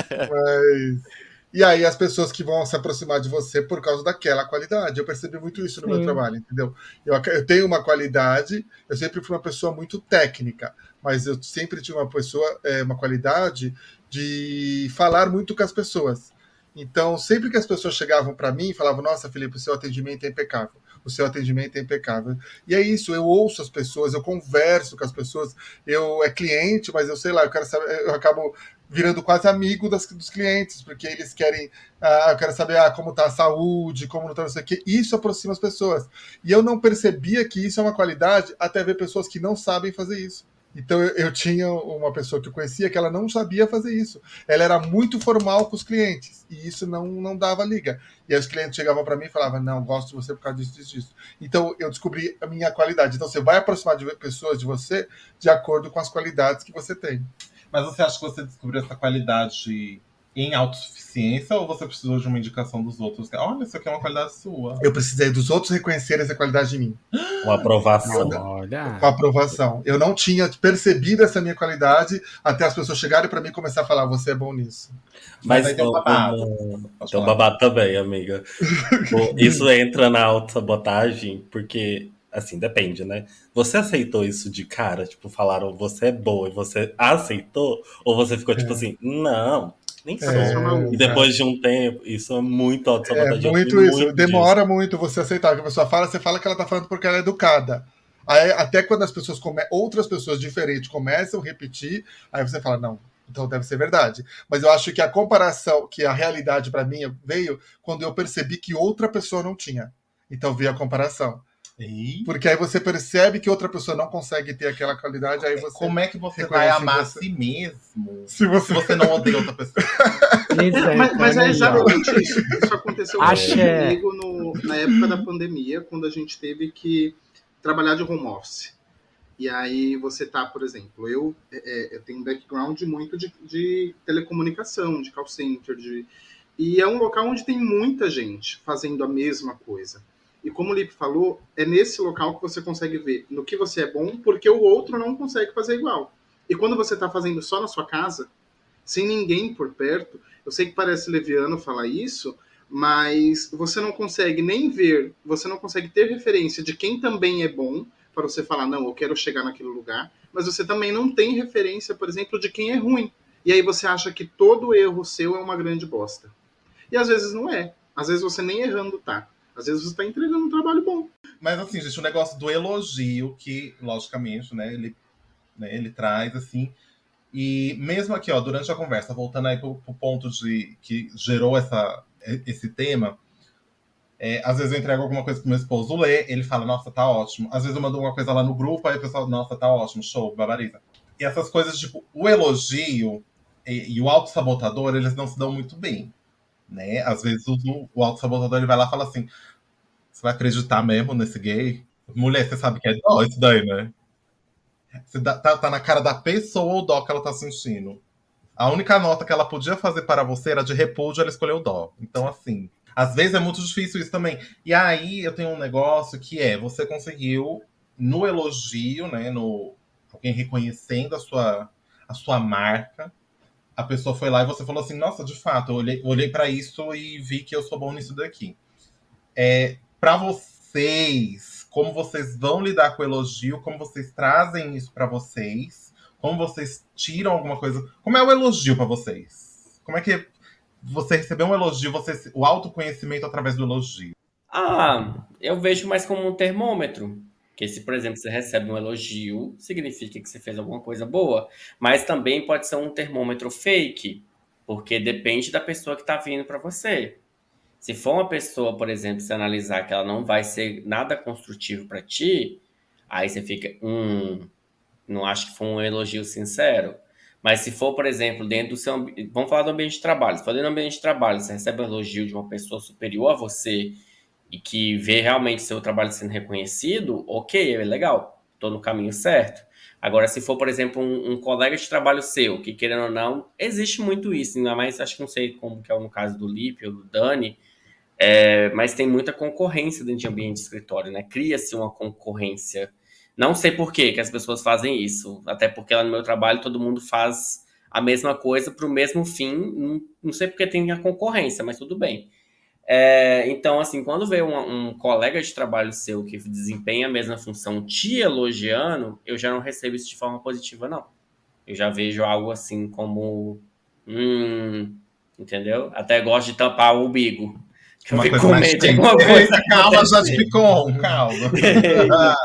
Mas... E aí as pessoas que vão se aproximar de você por causa daquela qualidade. Eu percebi muito isso no meu trabalho, entendeu? Eu tenho uma qualidade, eu sempre fui uma pessoa muito técnica, mas eu sempre tive uma qualidade de falar muito com as pessoas. Então, sempre que as pessoas chegavam para mim e falavam, nossa, Felipe, o seu atendimento é impecável. O seu atendimento é impecável. E é isso, eu ouço as pessoas, eu converso com as pessoas, é cliente, mas eu sei lá, eu quero saber, eu acabo virando quase amigo dos clientes, porque eles querem, eu quero saber como está a saúde, como não está, não sei o quê. Isso aproxima as pessoas. E eu não percebia que isso é uma qualidade até ver pessoas que não sabem fazer isso. Então eu tinha uma pessoa que eu conhecia que ela não sabia fazer isso. Ela era muito formal com os clientes e isso não dava liga. E aí os clientes chegavam para mim e falavam, não, gosto de você por causa disso. Então eu descobri a minha qualidade. Então você vai aproximar de pessoas de você de acordo com as qualidades que você tem. Mas você acha que você descobriu essa qualidade em autossuficiência ou você precisou de uma indicação dos outros? Olha, isso aqui é uma qualidade sua. Eu precisei dos outros reconhecerem essa qualidade de mim. Uma aprovação. Olha. Com a aprovação. Eu não tinha percebido essa minha qualidade até as pessoas chegarem para mim e começar a falar, você é bom nisso. Mas aí tem um babado. Tem um babado também, amiga. Isso entra na autossabotagem, porque, assim, depende, né? Você aceitou isso de cara? Tipo, falaram, você é boa, e você aceitou? Ou você ficou tipo assim, não, nem sou. E depois de um tempo, isso é muito autossabotagem. Muito isso. Demora muito você aceitar. Que a pessoa fala, você fala que ela tá falando porque ela é educada. Aí, até quando as pessoas outras pessoas diferentes começam a repetir, aí você fala, não, então deve ser verdade. Mas eu acho que a comparação, que a realidade para mim veio quando eu percebi que outra pessoa não tinha. Então veio a comparação. Porque aí você percebe que outra pessoa não consegue ter aquela qualidade, aí você... Como é que você vai amar a si mesmo se você não odeia outra pessoa? Mas é exatamente isso. Isso aconteceu comigo na época da pandemia, quando a gente teve que trabalhar de home office. E aí você tá, por exemplo, eu tenho um background muito de telecomunicação, de call center, e é um local onde tem muita gente fazendo a mesma coisa. E como o Lipe falou, é nesse local que você consegue ver no que você é bom, porque o outro não consegue fazer igual. E quando você está fazendo só na sua casa, sem ninguém por perto, eu sei que parece leviano falar isso, mas você não consegue nem ver, você não consegue ter referência de quem também é bom, para você falar, não, eu quero chegar naquele lugar, mas você também não tem referência, por exemplo, de quem é ruim. E aí você acha que todo erro seu é uma grande bosta. E às vezes não é. Às vezes você nem errando tá. Às vezes você está entregando um trabalho bom. Mas assim, gente, o negócio do elogio, que, logicamente, né, ele traz, assim. E mesmo aqui, ó, durante a conversa, voltando aí pro ponto que gerou esse tema, às vezes eu entrego alguma coisa pro meu esposo ler, ele fala, nossa, tá ótimo. Às vezes eu mando alguma coisa lá no grupo, aí o pessoal, nossa, tá ótimo, show, babariza. E essas coisas, tipo, o elogio e o autossabotador, eles não se dão muito bem. Né? Às vezes o autossabotador ele vai lá e fala assim, você vai acreditar mesmo nesse gay? Mulher, você sabe que é dó isso daí, né? Você tá na cara da pessoa o dó que ela tá sentindo. A única nota que ela podia fazer para você era de repúdio, ela escolheu dó. Então, assim, às vezes é muito difícil isso também. E aí eu tenho um negócio que você conseguiu, no elogio, né, alguém reconhecendo a sua marca, a pessoa foi lá e você falou assim, nossa, de fato, eu olhei para isso e vi que eu sou bom nisso daqui. Para vocês, como vocês vão lidar com o elogio, como vocês trazem isso para vocês, como vocês tiram alguma coisa, como é o elogio para vocês? Como é que você recebeu um elogio, o autoconhecimento através do elogio? Eu vejo mais como um termômetro. Que se, por exemplo, você recebe um elogio, significa que você fez alguma coisa boa. Mas também pode ser um termômetro fake, porque depende da pessoa que está vindo para você. Se for uma pessoa, por exemplo, se analisar que ela não vai ser nada construtivo para ti, aí você fica, não acho que foi um elogio sincero. Mas se for, por exemplo, dentro do seu... Vamos falar do ambiente de trabalho. Se for dentro do ambiente de trabalho, você recebe um elogio de uma pessoa superior a você e que vê realmente seu trabalho sendo reconhecido, ok, é legal, estou no caminho certo. Agora, se for, por exemplo, um colega de trabalho seu, que querendo ou não, existe muito isso, ainda mais, acho que não sei como que é no caso do Lipe ou do Dani, mas tem muita concorrência dentro de ambiente de escritório, né? Cria-se uma concorrência. Não sei por que as pessoas fazem isso, até porque lá no meu trabalho todo mundo faz a mesma coisa para o mesmo fim, não sei porque tem a concorrência, mas tudo bem. Então, assim, quando vê um colega de trabalho seu que desempenha a mesma função te elogiando, eu já não recebo isso de forma positiva, não. Eu já vejo algo assim como. Entendeu? Até gosto de tampar o umbigo. Que eu Uma fico coisa com mais medo de tensa. alguma coisa Eita, calma, já acontecer. explicou, calma.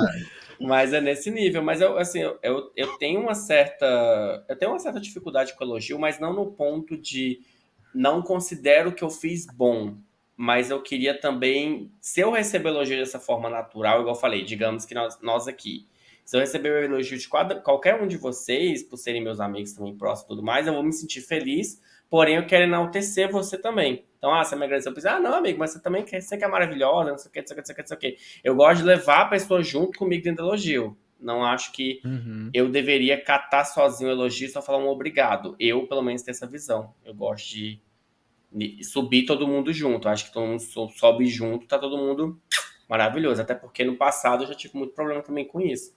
Mas é nesse nível. Mas eu, assim, eu tenho uma certa. Eu tenho uma certa dificuldade com elogio, mas não no ponto de não considero que eu fiz bom. Mas eu queria também, se eu receber elogio dessa forma natural, igual eu falei, digamos que nós aqui. Se eu receber o elogio de qualquer um de vocês, por serem meus amigos também próximos e tudo mais, eu vou me sentir feliz, porém eu quero enaltecer você também. Então, você me agradeceu, eu pensei, não, amigo, mas você também quer, você que é maravilhosa, não sei o que, não sei o que, não sei o que, não sei o que. Eu gosto de levar a pessoa junto comigo dentro do elogio. Não acho que eu deveria catar sozinho o elogio e só falar um obrigado. Eu, pelo menos, tenho essa visão. Eu gosto de subir todo mundo junto. Acho que todo mundo sobe junto, tá todo mundo maravilhoso. Até porque no passado eu já tive muito problema também com isso.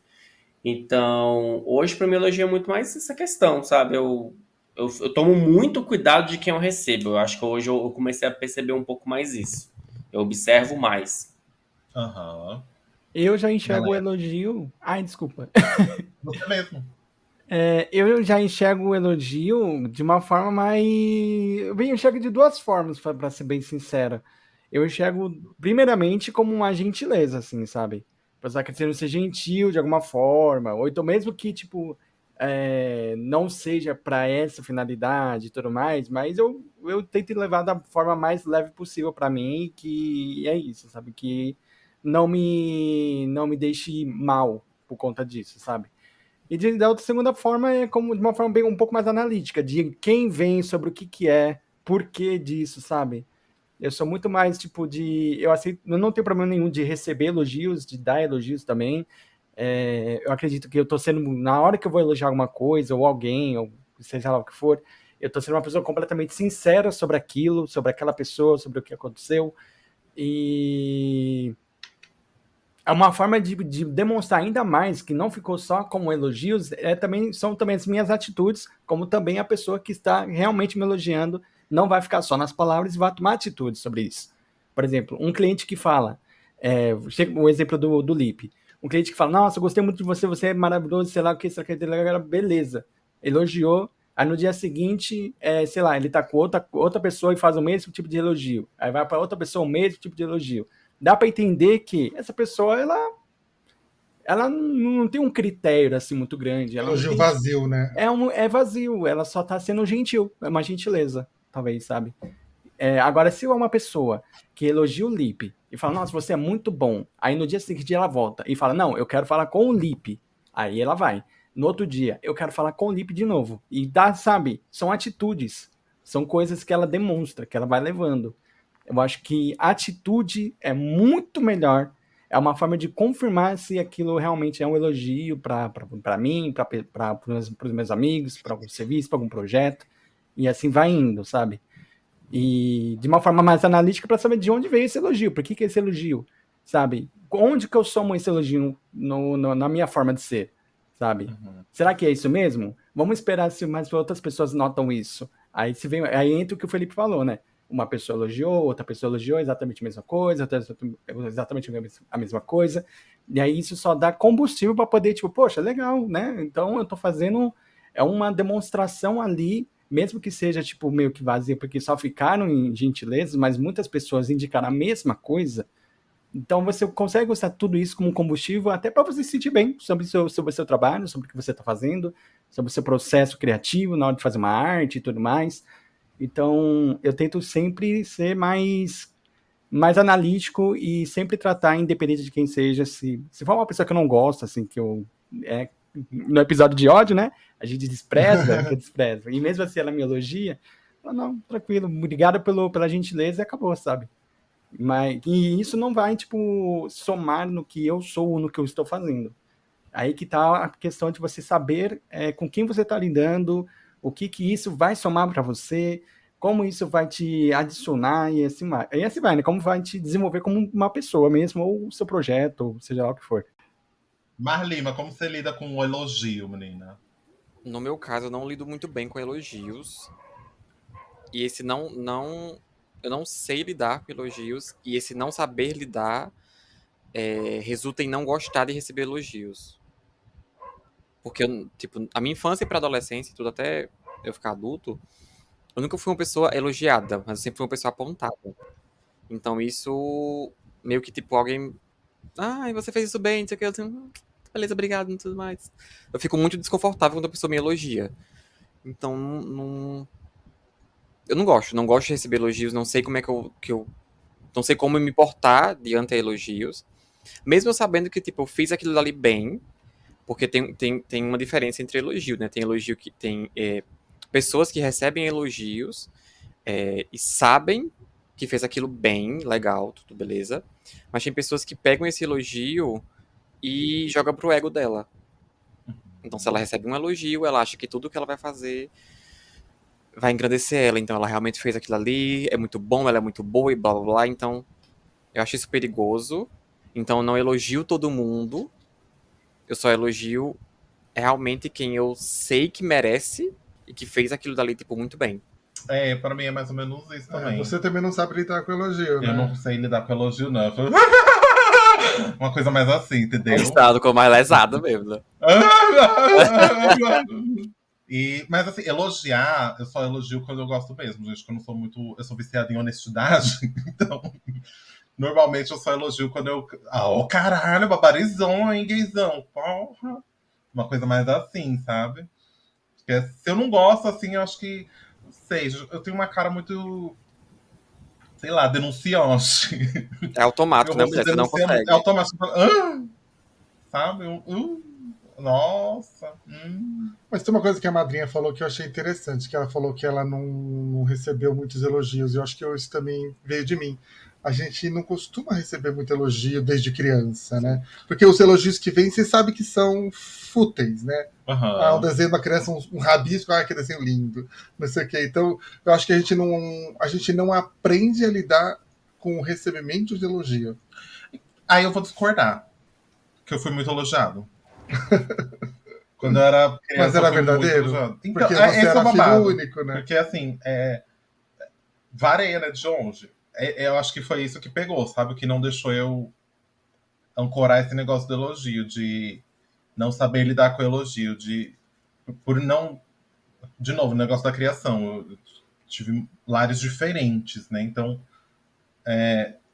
Então, hoje para mim elogio é muito mais essa questão, sabe? Eu tomo muito cuidado de quem eu recebo. Eu acho que hoje eu comecei a perceber um pouco mais isso. Eu observo mais. Aham. Eu já enxergo o Galera, elogio. Ai, desculpa. você mesmo. Eu já enxergo o elogio de uma forma mais. Eu enxergo de duas formas, para ser bem sincero. Eu enxergo, primeiramente, como uma gentileza, assim, sabe? A pessoa querendo ser gentil de alguma forma, ou então mesmo que, tipo, não seja para essa finalidade e tudo mais, mas eu tento levar da forma mais leve possível para mim, que é isso, sabe? Que não me deixe mal por conta disso, sabe? E da outra segunda forma é como de uma forma bem um pouco mais analítica, de quem vem, sobre o que que é, por que disso, sabe? Eu sou muito mais tipo de. Eu aceito, eu não tenho problema nenhum de receber elogios, de dar elogios também. Eu acredito que eu tô sendo, na hora que eu vou elogiar alguma coisa, ou alguém, ou seja lá o que for, eu tô sendo uma pessoa completamente sincera sobre aquilo, sobre aquela pessoa, sobre o que aconteceu. E é uma forma de demonstrar ainda mais que não ficou só como elogios, são também as minhas atitudes, como também a pessoa que está realmente me elogiando não vai ficar só nas palavras e vai tomar atitudes sobre isso. Por exemplo, um cliente que fala, o exemplo do Lip, um cliente que fala, nossa, eu gostei muito de você, você é maravilhoso, sei lá o que, sei lá, beleza, elogiou, aí no dia seguinte, sei lá, ele tá com outra pessoa e faz o mesmo tipo de elogio, aí vai para outra pessoa o mesmo tipo de elogio. Dá para entender que essa pessoa ela não tem um critério assim muito grande. Ela não Elogio tem, vazio, né? é vazio. Ela só tá sendo gentil. É uma gentileza, talvez, sabe? Agora, se é uma pessoa que elogia o Lipe e fala, nossa, você é muito bom. Aí no dia seguinte ela volta e fala, não, eu quero falar com o Lipe. Aí ela vai. No outro dia, eu quero falar com o Lipe de novo. E dá, sabe? São atitudes. São coisas que ela demonstra, que ela vai levando. Eu acho que a atitude é muito melhor. É uma forma de confirmar se aquilo realmente é um elogio para mim, para os meus amigos, para algum serviço, para algum projeto. E assim vai indo, sabe? E de uma forma mais analítica para saber de onde veio esse elogio, por que esse elogio, sabe? Onde que eu somo esse elogio na minha forma de ser, sabe? Será que é isso mesmo? Vamos esperar se mais outras pessoas notam isso. Aí entra o que o Felipe falou, né? Uma pessoa elogiou, outra pessoa elogiou exatamente a mesma coisa, exatamente a mesma coisa. E aí isso só dá combustível para poder, tipo, poxa, legal, né? Então eu tô fazendo uma demonstração ali, mesmo que seja, tipo, meio que vazia, porque só ficaram em gentilezas, mas muitas pessoas indicaram a mesma coisa. Então você consegue usar tudo isso como combustível até para você se sentir bem sobre o seu trabalho, sobre o que você está fazendo, sobre o seu processo criativo na hora de fazer uma arte e tudo mais. Então eu tento sempre ser mais analítico e sempre tratar, independente de quem seja, se for uma pessoa que eu não gosto, assim, no episódio de ódio, né? A gente despreza, que eu desprezo. E mesmo assim ela me elogia, eu, não, tranquilo, obrigado pela gentileza e acabou, sabe? E isso não vai, tipo, somar no que eu sou, no que eu estou fazendo. Aí que tá a questão de você saber com quem você está lidando, o que isso vai somar para você, como isso vai te adicionar e assim vai. E assim vai, né? Como vai te desenvolver como uma pessoa mesmo, ou o seu projeto, ou seja lá o que for. Marlima, como você lida com o elogio, menina? No meu caso, eu não lido muito bem com elogios. E esse não. não sei lidar com elogios, e esse não saber lidar resulta em não gostar de receber elogios. Porque, tipo, a minha infância e pré-adolescência, tudo até eu ficar adulto, eu nunca fui uma pessoa elogiada, mas eu sempre fui uma pessoa apontada. Então isso, meio que, tipo, alguém... Ah, você fez isso bem, não sei o que. Eu assim, beleza, obrigado e tudo mais. Eu fico muito desconfortável quando a pessoa me elogia. Então, eu não gosto de receber elogios, não sei como é que eu não sei como me portar diante a elogios. Mesmo eu sabendo que, tipo, eu fiz aquilo ali bem, porque tem uma diferença entre elogio, né? Tem elogio que tem pessoas que recebem elogios e sabem que fez aquilo bem, legal, tudo beleza. Mas tem pessoas que pegam esse elogio e jogam pro ego dela. Então, se ela recebe um elogio, ela acha que tudo que ela vai fazer vai engrandecer ela. Então, ela realmente fez aquilo ali, é muito bom, ela é muito boa e blá blá blá. Então, eu acho isso perigoso. Então, eu não elogio todo mundo. Eu só elogio realmente quem eu sei que merece e que fez aquilo dali, tipo, muito bem. Pra mim é mais ou menos isso também. Você também não sabe lidar com elogio, né? Eu não sei lidar com elogio, não. Uma coisa mais assim, entendeu? Estado com mais lesado mesmo, né? Mas assim, elogiar, eu só elogio quando eu gosto mesmo, gente, que eu não sou muito. Eu sou viciado em honestidade, então. Normalmente eu só elogio quando eu. Caralho, babarizão, hein, gaysão? Porra. Uma coisa mais assim, sabe? Porque se eu não gosto, assim, eu acho que. Não sei, eu tenho uma cara muito. Sei lá, denunciante. É automático, né, Eu mulher? Você não consegue. É automático. Sabe? Nossa. Mas tem uma coisa que a madrinha falou que eu achei interessante, que ela falou que ela não recebeu muitos elogios. Eu acho que isso também veio de mim. A gente não costuma receber muito elogio desde criança, né? Porque os elogios que vêm, você sabe que são fúteis, né? Uhum. Um desenho de uma criança, um rabisco, que desenho lindo, não sei o quê. Então, eu acho que a gente não aprende a lidar com o recebimento de elogio. Aí eu vou discordar, que eu fui muito elogiado. Quando eu era criança, Mas era verdadeiro? Então, porque você esse era é o babado. filho único, né? Porque assim, vareia, né, de longe. Eu acho que foi isso que pegou, sabe? O que não deixou eu ancorar esse negócio do elogio, de não saber lidar com o elogio, por não. De novo, o negócio da criação. Eu tive lares diferentes, né? Então,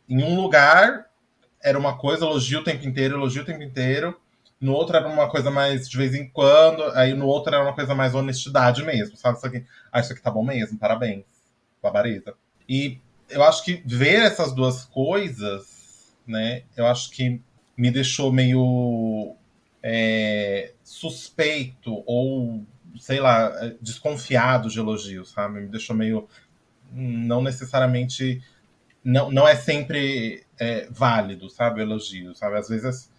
em um lugar era uma coisa, elogio o tempo inteiro, elogio o tempo inteiro. No outro era uma coisa mais de vez em quando. Aí no outro era uma coisa mais honestidade mesmo, sabe? Isso aqui tá bom mesmo, parabéns. Babariza. E eu acho que ver essas duas coisas, né? Eu acho que me deixou meio suspeito ou, sei lá, desconfiado de elogios, sabe? Me deixou meio... Não necessariamente... Não é sempre válido, sabe? O elogio, sabe? Às vezes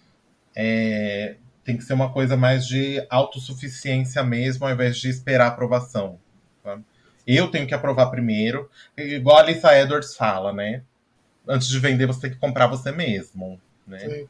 tem que ser uma coisa mais de autossuficiência mesmo, ao invés de esperar aprovação. Sabe? Eu tenho que aprovar primeiro, igual a Alissa Edwards fala, né? Antes de vender, você tem que comprar você mesmo, né? Sim.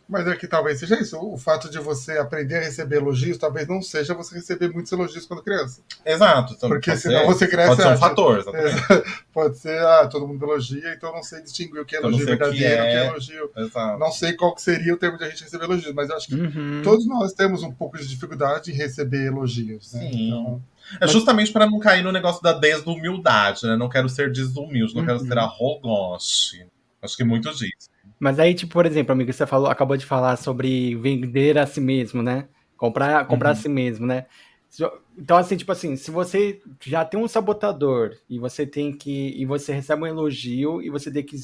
Mas é que talvez seja isso. O fato de você aprender a receber elogios talvez não seja você receber muitos elogios quando criança. Exato. Porque senão você cresce... Pode ser um fator, exatamente. Pode ser, todo mundo elogia, então eu não sei distinguir o que é elogio verdadeiro, o que é elogio. Exato. Não sei qual que seria o termo de a gente receber elogios, mas eu acho que todos nós temos um pouco de dificuldade em receber elogios. Né? Sim. Então, justamente para não cair no negócio da desumildade, né? Não quero ser desumilde, não quero ser arrogante. Acho que muito disso. Mas aí, tipo, por exemplo, amigo, você acabou de falar sobre vender a si mesmo, né? Comprar a si mesmo, né? Então, assim, tipo assim, se você já tem um sabotador e você recebe um elogio e você tem que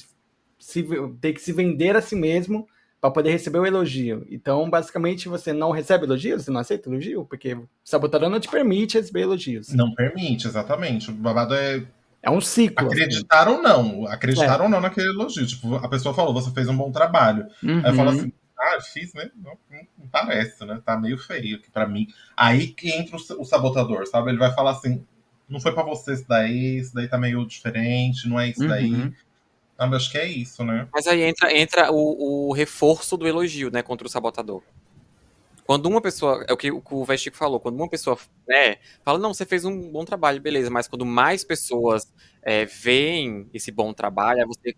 se vender a si mesmo para poder receber o elogio. Então, basicamente, você não recebe elogio, você não aceita elogio, porque o sabotador não te permite receber elogios. Não permite, exatamente. O babado é um ciclo. Acreditar ou não. Acreditar ou não naquele elogio. Tipo, a pessoa falou, você fez um bom trabalho. Aí eu falo assim, fiz, né? Não parece, né? Tá meio feio aqui pra mim. Aí que entra o sabotador, sabe? Ele vai falar assim, não foi pra você isso daí tá meio diferente, não é isso daí. Sabe? Acho que é isso, né? Mas aí entra o reforço do elogio, né? Contra o sabotador. Quando uma pessoa, é o Vestico falou, quando uma pessoa fala, não, você fez um bom trabalho, beleza, mas quando mais pessoas veem esse bom trabalho, aí você,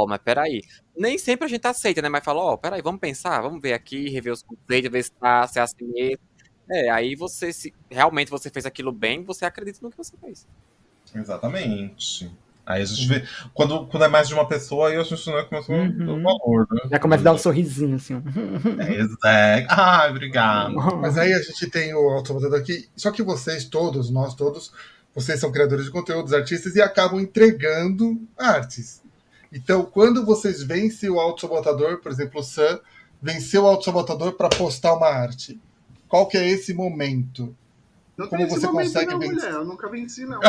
mas peraí. Nem sempre a gente aceita, né? Mas fala, peraí, vamos pensar, vamos ver aqui, rever os conceitos, ver se é assim mesmo. Aí você, se realmente você fez aquilo bem, você acredita no que você fez. Exatamente. Aí a gente vê. Quando é mais de uma pessoa, aí a gente não começa a dar o valor, né? Já começa a dar um sorrisinho, assim. Ai, obrigado. Mas aí a gente tem o autossabotador aqui. Só que vocês todos, nós todos, vocês são criadores de conteúdos, artistas, e acabam entregando artes. Então, quando vocês vencem o autossabotador, por exemplo, o Sam venceu o autossabotador para postar uma arte. Qual que é esse momento? Não Como tem esse você momento consegue não, vencer? mulher. Eu nunca venci, não.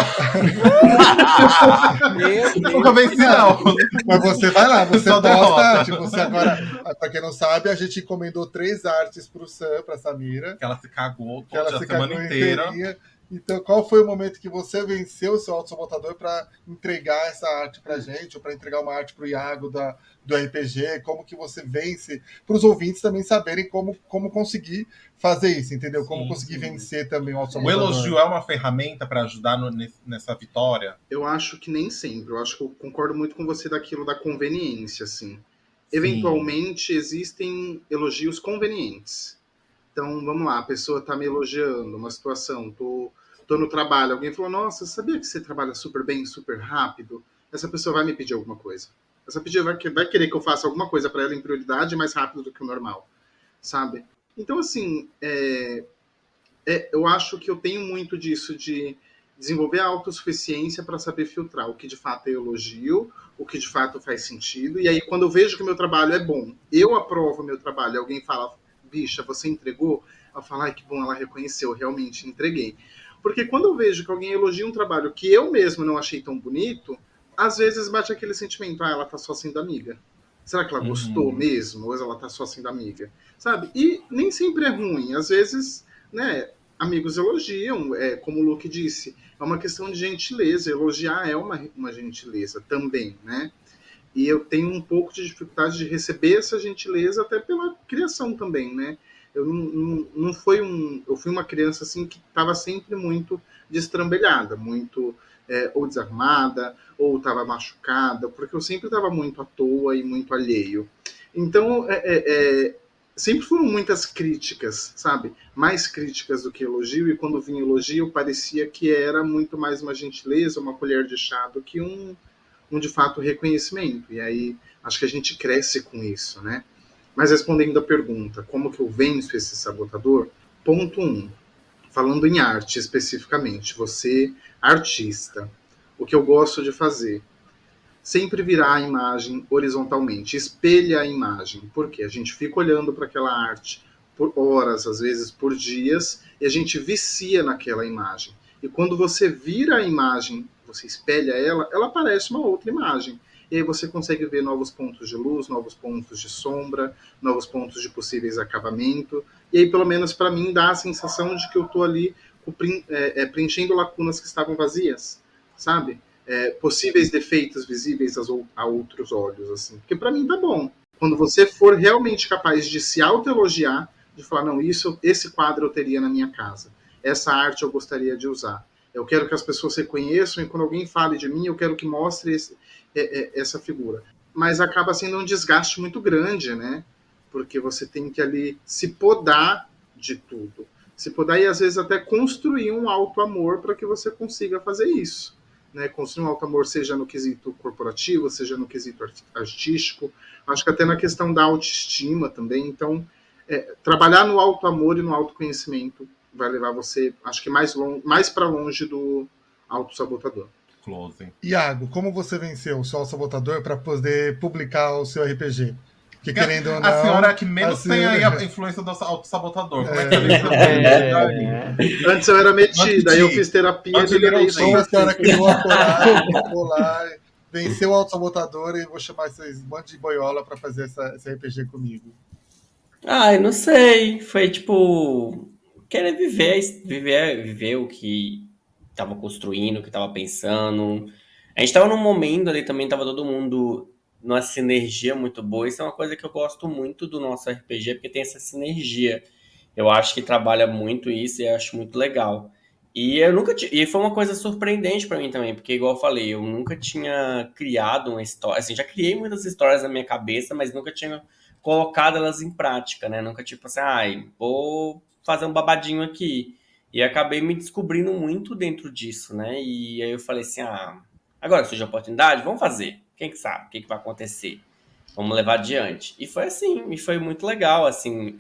Nunca venci, não. Mas você vai lá, você Só posta derrota. arte. Você agora, pra quem não sabe, a gente encomendou 3 artes pro Sam, pra Samira. Que ela se cagou Que ela toda a se semana cagou inteira. inteirinha. Então, qual foi o momento que você venceu o seu autossabotador para entregar essa arte pra gente, ou para entregar uma arte pro Iago do RPG? Como que você vence? Para os ouvintes também saberem como conseguir fazer isso, entendeu? Como Sim, conseguir sim. vencer também o O autossabotador. elogio é uma ferramenta para ajudar nessa vitória? Eu acho que nem sempre. Eu acho que eu concordo muito com você daquilo da conveniência, assim. Eventualmente, existem elogios convenientes. Então, vamos lá, a pessoa tá me elogiando, uma situação, tô no trabalho, alguém falou, nossa, sabia que você trabalha super bem, super rápido? Essa pessoa vai me pedir alguma coisa. Essa pessoa vai querer que eu faça alguma coisa para ela em prioridade mais rápido do que o normal, sabe? Então, assim, eu acho que eu tenho muito disso de desenvolver a autossuficiência para saber filtrar o que de fato é elogio, o que de fato faz sentido. E aí, quando eu vejo que o meu trabalho é bom, eu aprovo o meu trabalho e alguém fala, bicha, você entregou? Eu falo, ai, que bom, ela reconheceu, realmente entreguei. Porque quando eu vejo que alguém elogia um trabalho que eu mesmo não achei tão bonito, às vezes bate aquele sentimento, ela tá só sendo amiga. Será que ela gostou mesmo? Ou ela tá só sendo amiga? Sabe? E nem sempre é ruim. Às vezes, né, amigos elogiam, como o Luke disse, é uma questão de gentileza. Elogiar é uma gentileza também, né? E eu tenho um pouco de dificuldade de receber essa gentileza até pela criação também, né? Eu não fui eu fui uma criança assim que estava sempre muito destrambelhada, muito ou desarmada, ou estava machucada, porque eu sempre estava muito à toa e muito alheio. Então, sempre foram muitas críticas, sabe? Mais críticas do que elogio, e quando vinha elogio parecia que era muito mais uma gentileza, uma colher de chá do que um de fato reconhecimento. E aí acho que a gente cresce com isso, né? Mas respondendo a pergunta, como que eu venço esse sabotador? Ponto 1. Falando em arte especificamente, você, artista, o que eu gosto de fazer? Sempre virar a imagem horizontalmente, espelha a imagem, porque a gente fica olhando para aquela arte por horas, às vezes por dias, e a gente vicia naquela imagem. E quando você vira a imagem, você espelha ela, ela parece uma outra imagem. E aí você consegue ver novos pontos de luz, novos pontos de sombra, novos pontos de possíveis acabamento. E aí, pelo menos para mim, dá a sensação de que eu estou ali preenchendo lacunas que estavam vazias, sabe? Possíveis defeitos visíveis a outros olhos, assim. Porque para mim tá bom. Quando você for realmente capaz de se autoelogiar, de falar, não, esse quadro eu teria na minha casa. Essa arte eu gostaria de usar. Eu quero que as pessoas reconheçam e quando alguém fale de mim, eu quero que mostre essa figura. Mas acaba sendo um desgaste muito grande, né? Porque você tem que ali se podar de tudo. Se podar e às vezes até construir um auto-amor para que você consiga fazer isso. Né? Construir um auto-amor seja no quesito corporativo, seja no quesito artístico. Acho que até na questão da autoestima também. Então, trabalhar no auto-amor e no autoconhecimento vai levar você, acho que mais para longe do autossabotador. Close. Iago, como você venceu o seu sabotador para poder publicar o seu RPG? Porque querendo ou não... A senhora é que menos tem aí a influência do autossabotador. Como é que você Antes eu era metida, aí eu fiz terapia e melhorei isso. Como a senhora criou a coragem, vou lá, venceu o autossabotador e vou chamar esses monte de boiola para fazer esse RPG comigo? Ai, não sei. Foi tipo. Querer viver o que tava construindo, o que tava pensando. A gente tava num momento ali também, tava todo mundo numa sinergia muito boa. Isso é uma coisa que eu gosto muito do nosso RPG, porque tem essa sinergia. Eu acho que trabalha muito isso e acho muito legal. E eu nunca e foi uma coisa surpreendente pra mim também, porque igual eu falei, eu nunca tinha criado uma história, assim, já criei muitas histórias na minha cabeça, mas nunca tinha colocado elas em prática, né? Nunca tipo assim, ai, vou fazer um babadinho aqui. E acabei me descobrindo muito dentro disso, né? E aí eu falei assim, ah, agora que surgiu a oportunidade, vamos fazer. Quem que sabe? O que que vai acontecer? Vamos levar adiante. E foi assim, e foi muito legal, assim.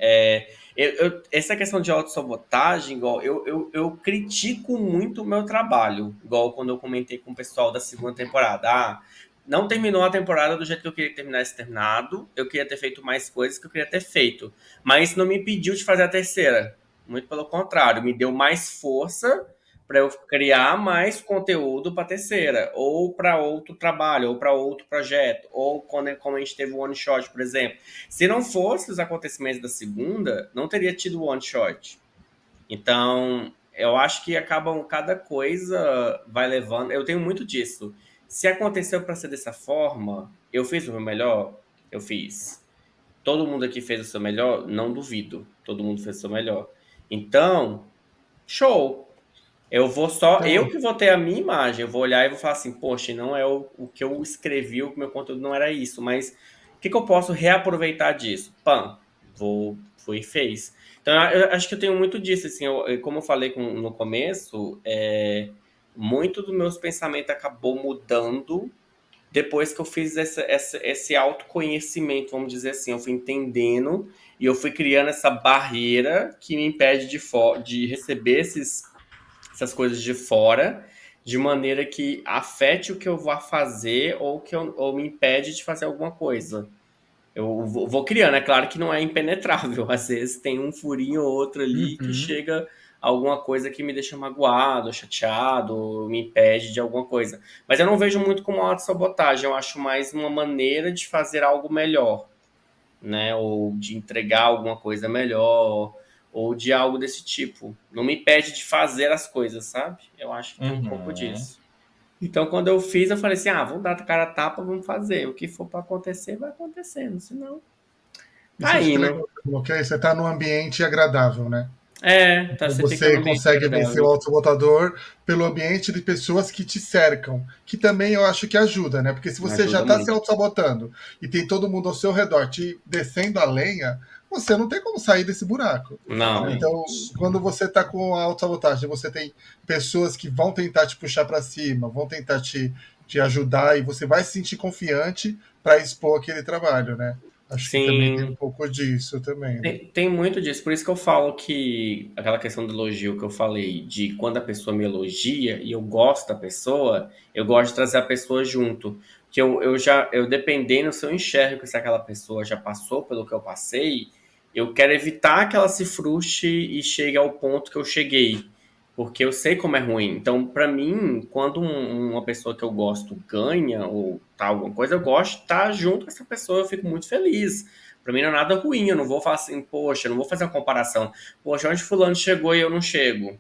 Essa questão de autossabotagem, igual, eu critico muito o meu trabalho, igual quando eu comentei com o pessoal da segunda temporada. Ah, não terminou a temporada do jeito que eu queria que terminasse terminado, eu queria ter feito mais coisas que eu queria ter feito. Mas isso não me impediu de fazer a terceira. Muito pelo contrário, me deu mais força para eu criar mais conteúdo para terceira, ou para outro trabalho, ou para outro projeto, ou como a gente teve o one shot, por exemplo. Se não fosse os acontecimentos da segunda, não teria tido o one shot. Então, eu acho que acabam cada coisa vai levando. Eu tenho muito disso. Se aconteceu para ser dessa forma, eu fiz o meu melhor, eu fiz. Todo mundo aqui fez o seu melhor, não duvido. Todo mundo fez o seu melhor. Então, show. Eu Então, que vou ter a minha imagem, eu vou olhar e vou falar assim, poxa, não é o que eu escrevi, o meu conteúdo não era isso, mas o que, que eu posso reaproveitar disso? Pam, fui e fez. Então, eu acho que eu tenho muito disso, assim, como eu falei no começo, muito dos meus pensamentos acabou mudando depois que eu fiz esse autoconhecimento, vamos dizer assim, eu fui entendendo e eu fui criando essa barreira que me impede de receber essas coisas de fora, de maneira que afete o que eu vou fazer ou me impede de fazer alguma coisa. Eu vou criando, é claro que não é impenetrável, às vezes tem um furinho ou outro ali que Uhum. chega alguma coisa que me deixa magoado, chateado, me impede de alguma coisa. Mas eu não vejo muito como autossabotagem, eu acho mais uma maneira de fazer algo melhor, né? Ou de entregar alguma coisa melhor, ou de algo desse tipo. Não me impede de fazer as coisas, sabe? Eu acho que tem um pouco Uhum. disso. Então, quando eu fiz, eu falei assim: ah, vamos dar a cara a tapa, vamos fazer. O que for para acontecer, vai acontecendo. Senão, isso tá acho que é indo. legal, ok? Você está num ambiente agradável, né? Tá, Então você fica no você ambiente consegue vencer o agradável. autossabotador pelo ambiente de pessoas que te cercam, que também eu acho que ajuda, né? Porque se você já Ajuda está se muito. autossabotando e tem todo mundo ao seu redor te descendo a lenha, você não tem como sair desse buraco. Não, Então, Exatamente. quando você está com a autossabotagem, você tem pessoas que vão tentar te puxar para cima, vão tentar te ajudar e você vai se sentir confiante para expor aquele trabalho, né? Acho que também tem um sim. pouco disso também, né? Tem muito disso, por isso que eu falo que aquela questão do elogio que eu falei, de quando a pessoa me elogia e eu gosto da pessoa, eu gosto de trazer a pessoa junto. Que eu dependendo se eu enxergo que se aquela pessoa já passou pelo que eu passei, eu quero evitar que ela se frustre e chegue ao ponto que eu cheguei, porque eu sei como é ruim. Então, pra mim, quando uma pessoa que eu gosto ganha ou tá alguma coisa, eu gosto de estar junto com essa pessoa, eu fico muito feliz. Pra mim não é nada ruim, eu não vou falar assim, poxa, eu não vou fazer uma comparação. Poxa, onde fulano chegou e eu não chego?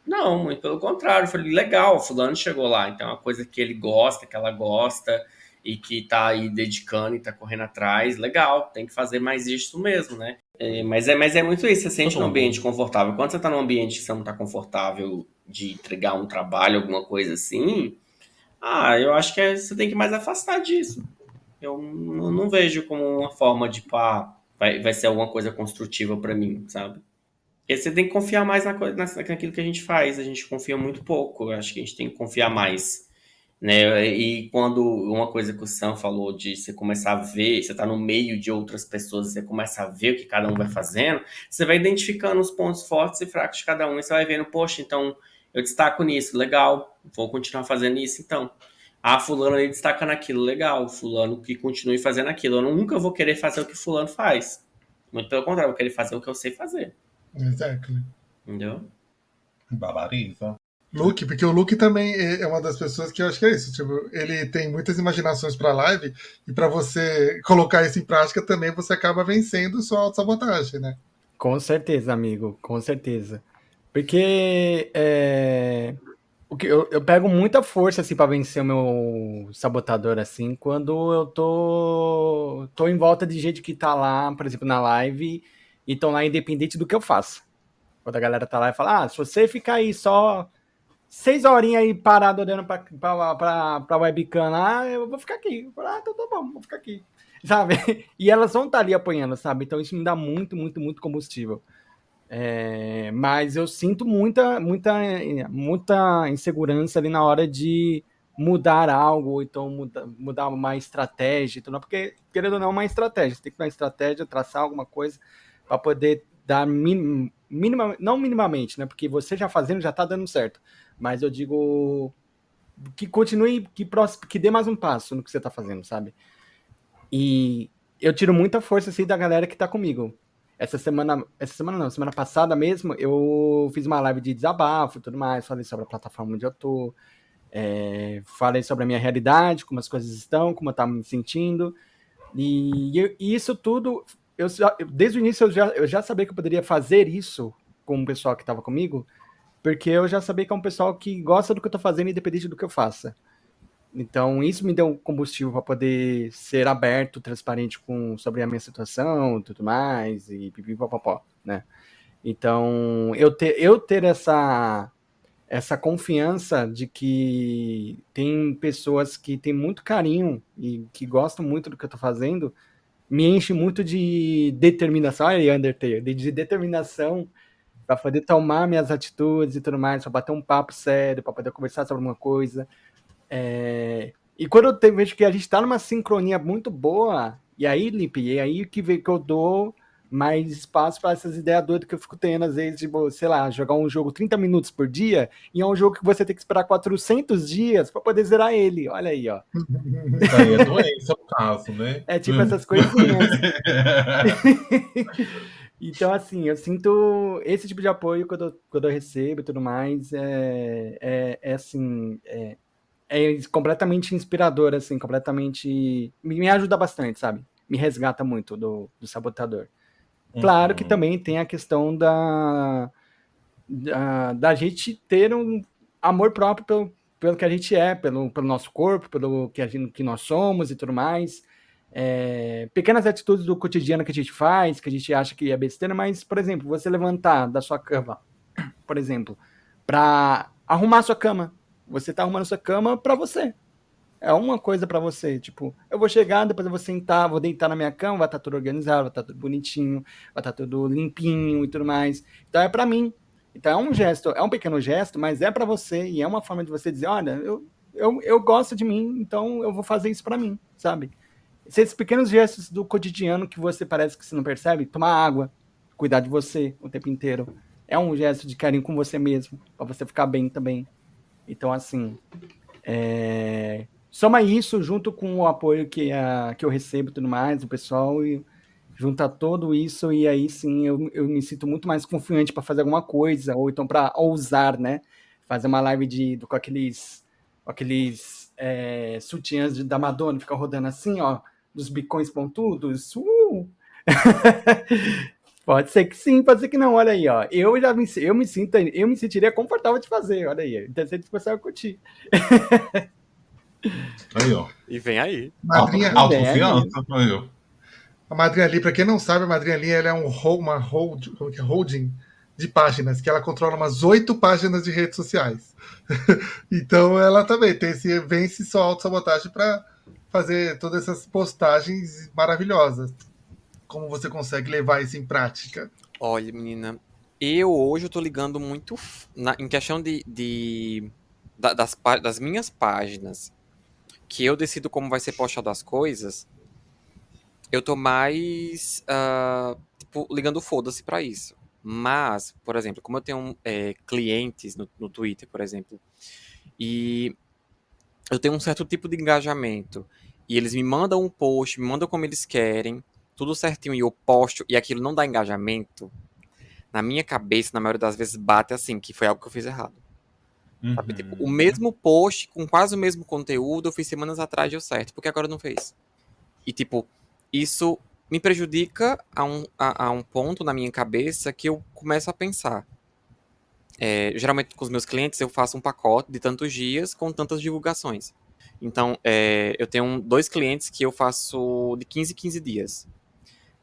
Não, muito pelo contrário. Eu falei, legal, fulano chegou lá. Então é uma coisa que ele gosta, que ela gosta e que tá aí dedicando e tá correndo atrás. Legal, tem que fazer mais isso mesmo, né? Mas é muito isso, você sente num ambiente Tudo. confortável. Quando você tá num ambiente que você não tá confortável de entregar um trabalho, alguma coisa assim, eu acho que você tem que mais afastar disso. Eu não vejo como uma forma de, pá, vai ser alguma coisa construtiva pra mim, sabe? Porque você tem que confiar mais naquilo que a gente faz. A gente confia muito pouco. Eu acho que a gente tem que confiar mais, né? E quando uma coisa que o Sam falou de você começar a ver, você tá no meio de outras pessoas, você começa a ver o que cada um vai fazendo, você vai identificando os pontos fortes e fracos de cada um, e você vai vendo, poxa, então eu destaco nisso, legal, vou continuar fazendo isso, então. Ah, fulano ali destaca naquilo, legal, fulano que continue fazendo aquilo. Eu nunca vou querer fazer o que fulano faz. Muito pelo contrário, eu vou querer fazer o que eu sei fazer, Exactly. entendeu? Babariza. Luke, porque o Luke também é uma das pessoas que eu acho que é isso. Tipo, ele tem muitas imaginações para live e para você colocar isso em prática também você acaba vencendo sua autossabotagem, né? Com certeza, amigo, com certeza. Porque o que eu pego muita força assim para vencer o meu sabotador assim, quando eu tô em volta de gente que tá lá, por exemplo, na live e estão lá independente do que eu faça. Quando a galera tá lá e fala, se você ficar aí só 6 horinhas aí parado olhando pra webcam lá, eu vou ficar aqui. Eu falo, então tá bom, vou ficar aqui. Sabe? E elas vão estar ali apanhando, sabe? Então isso me dá muito, muito, muito combustível. Mas eu sinto muita insegurança ali na hora de mudar algo, ou então mudar uma estratégia, então, porque, querendo ou não, é uma estratégia. Você tem que ter uma estratégia, traçar alguma coisa para poder dar não minimamente, né? Porque você já fazendo já tá dando certo. Mas eu digo que continue, que dê mais um passo no que você tá fazendo, sabe? E eu tiro muita força assim da galera que tá comigo. Semana passada mesmo, eu fiz uma live de desabafo e tudo mais, falei sobre a plataforma onde eu tô, falei sobre a minha realidade, como as coisas estão, como eu tava me sentindo, e isso tudo, desde o início eu já sabia que eu poderia fazer isso com o pessoal que estava comigo, porque eu já sabia que é um pessoal que gosta do que eu tô fazendo, independente do que eu faça. Então, isso me deu combustível para poder ser aberto, transparente sobre a minha situação, tudo mais, e pipipopopó, né? Então, eu ter essa confiança de que tem pessoas que têm muito carinho e que gostam muito do que eu tô fazendo, me enche muito de determinação, olha aí, Undertale, de determinação para poder tomar minhas atitudes e tudo mais, para bater um papo sério, para poder conversar sobre alguma coisa. E quando eu vejo que a gente tá numa sincronia muito boa, e aí, Lipe, e aí que eu dou mais espaço para essas ideias doidas que eu fico tendo, às vezes, tipo, sei lá, jogar um jogo 30 minutos por dia, e é um jogo que você tem que esperar 400 dias para poder zerar ele. Olha aí, ó. Isso aí é doença, o caso, né? É tipo essas coisinhas. Então, assim, eu sinto esse tipo de apoio quando eu recebo e tudo mais, assim, completamente inspirador, assim, completamente... Me ajuda bastante, sabe? Me resgata muito do sabotador. Claro que também tem a questão da gente ter um amor próprio pelo que a gente é, pelo nosso corpo, pelo que nós somos e tudo mais. Pequenas atitudes do cotidiano que a gente faz, que a gente acha que é besteira, mas, por exemplo, você levantar da sua cama, por exemplo, para arrumar a sua cama. Você tá arrumando a sua cama para você. É uma coisa para você, tipo, eu vou chegar, depois eu vou sentar, vou deitar na minha cama, vai estar tudo organizado, vai estar tudo bonitinho, vai estar tudo limpinho e tudo mais. Então é para mim. Então é um gesto, é um pequeno gesto, mas é para você e é uma forma de você dizer, olha, eu gosto de mim, então eu vou fazer isso para mim, sabe? Esses pequenos gestos do cotidiano que você parece que você não percebe, tomar água, cuidar de você o tempo inteiro, é um gesto de carinho com você mesmo, para você ficar bem também. Então, assim, soma isso junto com o apoio que eu recebo e tudo mais, do pessoal, e junta tudo isso, e aí sim eu me sinto muito mais confiante para fazer alguma coisa, ou então para ousar, né? Fazer uma live com aqueles sutiãs da Madonna, ficar rodando assim, ó, dos bicões pontudos. Pode ser que sim, pode ser que não, olha aí, ó. Eu me sentiria confortável de fazer, olha aí. Então você começar a curtir. Aí, ó. E vem aí. Madrinha, Autoconfiança, aí, ó. a Madrinha Lee, para quem não sabe, a Madrinha Lee ela é uma holding de páginas, que ela controla umas 8 páginas de redes sociais. Então ela também vence sua autossabotagem para fazer todas essas postagens maravilhosas. Como você consegue levar isso em prática? Olha, menina, hoje eu tô ligando muito em questão das minhas páginas, que eu decido como vai ser postado as coisas, eu tô mais tipo, ligando foda-se pra isso. Mas, por exemplo, como eu tenho clientes no Twitter, por exemplo, e eu tenho um certo tipo de engajamento, e eles me mandam um post, me mandam como eles querem, tudo certinho, e eu posto, e aquilo não dá engajamento, na minha cabeça, na maioria das vezes, bate assim, que foi algo que eu fiz errado. Sabe? Tipo, o mesmo post, com quase o mesmo conteúdo, eu fiz semanas atrás, deu certo, porque agora não fez. E, tipo, isso me prejudica a um ponto na minha cabeça que eu começo a pensar. Geralmente, com os meus clientes, eu faço um pacote de tantos dias com tantas divulgações. Então, eu tenho 2 clientes que eu faço de 15 em 15 dias.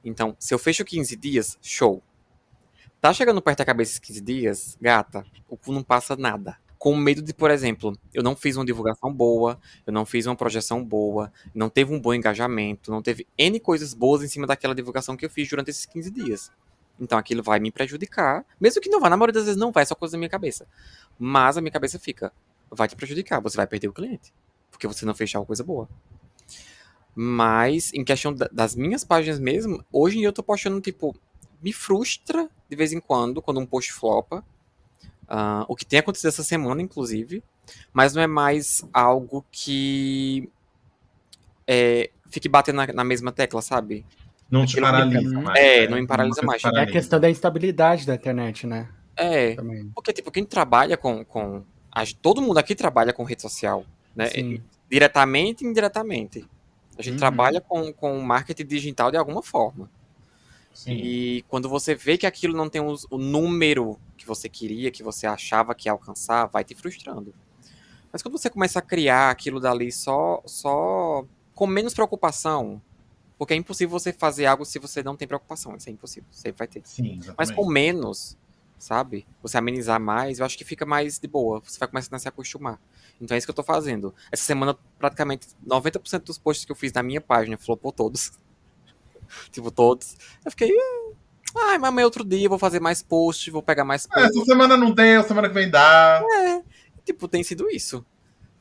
Então, se eu fecho 15 dias, show. Tá chegando perto da cabeça esses 15 dias, gata, o cu não passa nada. Com medo de, por exemplo, eu não fiz uma divulgação boa, eu não fiz uma projeção boa, não teve um bom engajamento, não teve N coisas boas em cima daquela divulgação que eu fiz durante esses 15 dias. Então aquilo vai me prejudicar, mesmo que não vá, na maioria das vezes não vai, é só coisa da minha cabeça. Mas a minha cabeça fica, vai te prejudicar, você vai perder o cliente, porque você não fechou uma coisa boa. Mas, em questão das minhas páginas mesmo, hoje em dia eu tô postando, tipo, me frustra de vez em quando um post flopa. O que tem acontecido essa semana, inclusive. Mas não é mais algo que fique batendo na mesma tecla, sabe? Não te paralisa mais. Não me paralisa Não te mais. É a questão da instabilidade da internet, né? Também. Porque, tipo, quem trabalha todo mundo aqui trabalha com rede social, né? Sim. Diretamente e indiretamente. A gente trabalha com marketing digital de alguma forma. Sim. E quando você vê que aquilo não tem o número que você queria, que você achava que ia alcançar, vai te frustrando. Mas quando você começa a criar aquilo dali só com menos preocupação, porque é impossível você fazer algo se você não tem preocupação, isso é impossível, sempre vai ter. Sim, exatamente. Mas com menos, sabe? Você amenizar mais, eu acho que fica mais de boa, você vai começando a se acostumar. Então é isso que eu tô fazendo. Essa semana, praticamente 90% dos posts que eu fiz na minha página flopou todos. Tipo, todos. Eu fiquei, mas amanhã é outro dia, vou fazer mais posts, vou pegar mais posts. Essa semana não deu, semana que vem dá. Tipo, tem sido isso.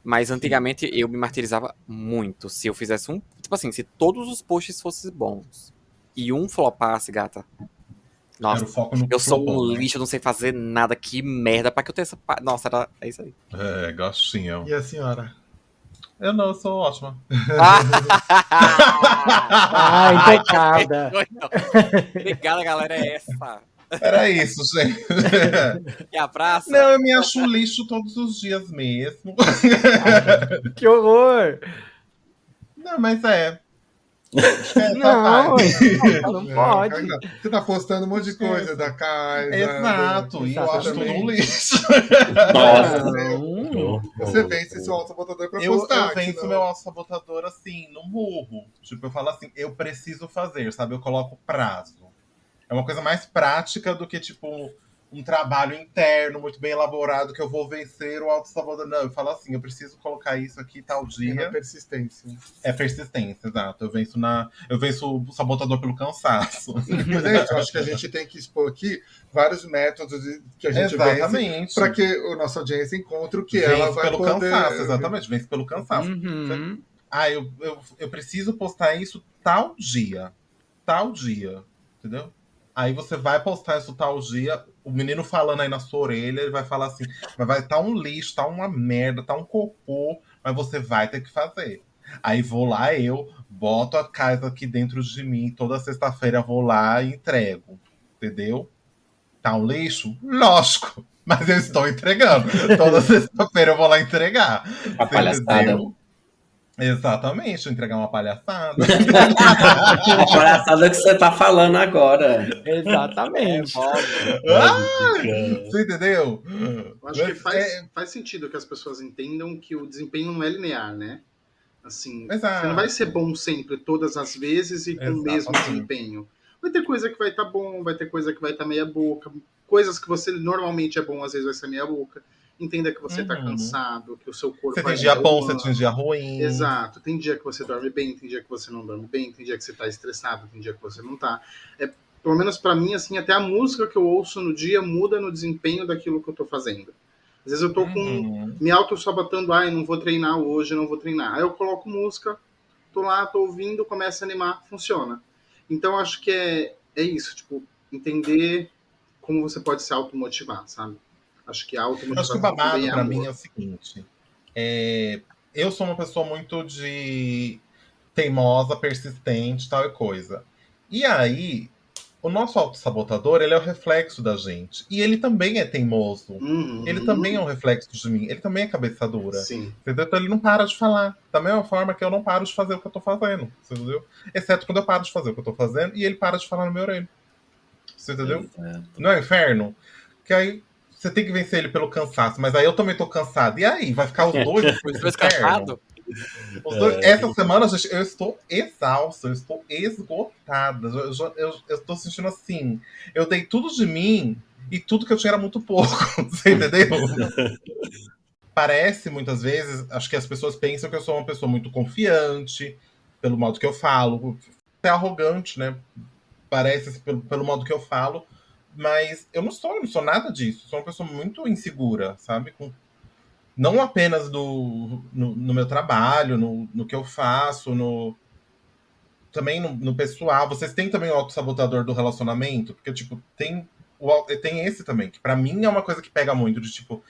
Mas antigamente eu me martirizava muito se eu fizesse tipo assim, se todos os posts fossem bons e um flopasse, gata. Nossa, Era o foco no eu sou flopou, um né? lixo, eu não sei fazer nada, que merda. Pra que eu tenha essa. Nossa, é isso aí. Gostinho. E a senhora? Eu não, eu sou ótima. Impecável. Obrigada, galera, é essa. Era isso, gente. E a praça? Não, eu me acho lixo todos os dias mesmo. Que horror! Não, mas Não pode. Você tá postando um monte de coisa da casa. Exato, e eu acho tudo um lixo. Você vence seu autossabotador pra Eu postar. venço meu autossabotador assim, no murro. Tipo, eu falo assim, eu preciso fazer, sabe? Eu coloco prazo. É uma coisa mais prática do que, tipo, um trabalho interno muito bem elaborado que eu vou vencer o autossabotador. Não, eu falo assim, eu preciso colocar isso aqui tal dia. É persistência. É persistência, exato. Eu venço o sabotador pelo cansaço. Mas é isso, eu acho que a gente tem que expor aqui vários métodos que a gente vence para que a nossa audiência encontre o que ela vai pelo poder... cansaço, exatamente. Vence pelo cansaço. Eu preciso postar isso tal dia. Tal dia. Entendeu? Aí você vai postar isso tal dia, o menino falando aí na sua orelha, ele vai falar assim, vai estar um lixo, tá uma merda, tá um cocô, mas você vai ter que fazer. Aí vou lá, boto a casa aqui dentro de mim, toda sexta-feira vou lá e entrego. Entendeu? Tá um lixo? Lógico, mas eu estou entregando. Toda sexta-feira eu vou lá entregar. A palhaçada. Entendeu? Exatamente, entregar uma palhaçada. A palhaçada que você tá falando agora. Exatamente. Você entendeu? Eu acho que faz sentido que as pessoas entendam que o desempenho não é linear, né? Assim, Exato. você não vai ser bom sempre, todas as vezes e com o mesmo desempenho. Vai ter coisa que vai estar bom, vai ter coisa que vai estar meia boca. Coisas que você normalmente é bom, às vezes vai ser meia boca. Entenda que você tá cansado, que o seu corpo... Você tem dia bom, você tem dia ruim. Exato. Tem dia que você dorme bem, tem dia que você não dorme bem, tem dia que você tá estressado, tem dia que você não tá. Pelo menos pra mim, assim, até a música que eu ouço no dia muda no desempenho daquilo que eu tô fazendo. Às vezes eu tô me auto-sabotando, não vou treinar hoje, não vou treinar. Aí eu coloco música, tô lá, tô ouvindo, começa a animar, funciona. Então acho que é isso, tipo, entender como você pode se automotivar, sabe? Acho que a automotivação... Acho que o babado pra mim é o seguinte, eu sou uma pessoa muito teimosa, persistente, tal e coisa. E aí, o nosso autossabotador, ele é o reflexo da gente. E ele também é teimoso. Ele também é um reflexo de mim. Ele também é cabeça dura. Sim. Entendeu? Então ele não para de falar. Da mesma forma que eu não paro de fazer o que eu tô fazendo. Você entendeu? Exceto quando eu paro de fazer o que eu tô fazendo e ele para de falar no meu orelho. Você entendeu? Exato. Não é um inferno? Que aí você tem que vencer ele pelo cansaço. Mas aí eu também tô cansado. E aí? Vai ficar os dois depois do inferno? Essa semana, gente, eu estou exausto. Eu estou esgotada. Eu tô sentindo assim, eu dei tudo de mim e tudo que eu tinha era muito pouco, você entendeu? Parece, muitas vezes, acho que as pessoas pensam que eu sou uma pessoa muito confiante, pelo modo que eu falo. Até arrogante, né? Parece assim, pelo modo que eu falo. Mas eu não sou nada disso. Sou uma pessoa muito insegura, sabe? Não apenas no meu trabalho, no que eu faço, também no pessoal. Vocês têm também o autossabotador do relacionamento? Porque, tipo, tem esse também, que pra mim é uma coisa que pega muito, de tipo,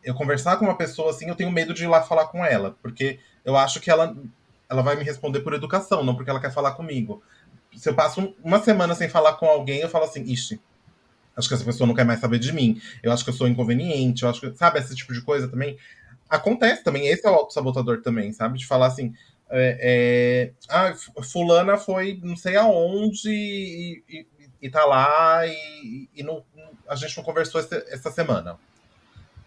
eu conversar com uma pessoa assim, eu tenho medo de ir lá falar com ela, porque eu acho que ela vai me responder por educação, não porque ela quer falar comigo. Se eu passo uma semana sem falar com alguém, eu falo assim, ixi, acho que essa pessoa não quer mais saber de mim. Eu acho que eu sou inconveniente, eu acho que, sabe, esse tipo de coisa também. Acontece também, esse é o autossabotador também, sabe? De falar assim, fulana foi não sei aonde e tá lá e não, a gente não conversou essa semana.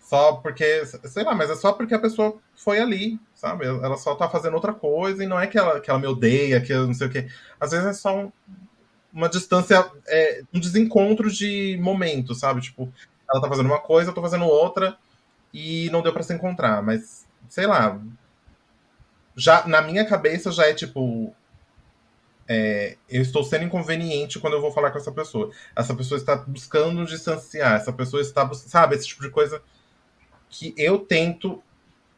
Só porque, sei lá, mas é só porque a pessoa foi ali, sabe? Ela só tá fazendo outra coisa e não é que ela me odeia, que eu não sei o quê. Às vezes é só uma distância, um desencontro de momento, sabe? Tipo, ela tá fazendo uma coisa, eu tô fazendo outra e não deu pra se encontrar. Mas, sei lá, já na minha cabeça já é tipo, eu estou sendo inconveniente quando eu vou falar com essa pessoa. Essa pessoa está buscando distanciar, essa pessoa está, sabe, esse tipo de coisa que eu tento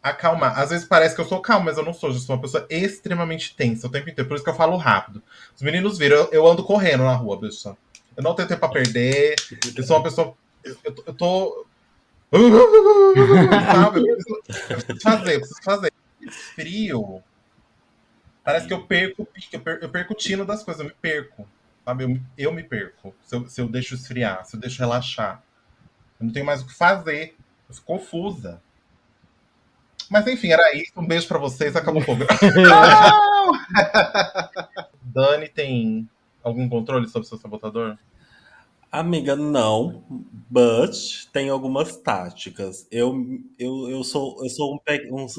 acalmar. Às vezes parece que eu sou calmo, mas eu não sou. Eu sou uma pessoa extremamente tensa o tempo inteiro. Por isso que eu falo rápido. Os meninos viram, eu ando correndo na rua, bicho. Eu não tenho tempo pra perder. Eu sou uma pessoa. Eu tô. Sabe? Eu preciso fazer. Frio. Parece que eu perco o pique, eu perco o tino das coisas, eu me perco. Sabe? Eu me perco. Se eu deixo esfriar, se eu deixo relaxar. Eu não tenho mais o que fazer. Eu fico confusa. Mas enfim, era isso. Um beijo pra vocês. Acabou o programa. Dani tem algum controle sobre o seu sabotador? Amiga, não, but tem algumas táticas. Eu sou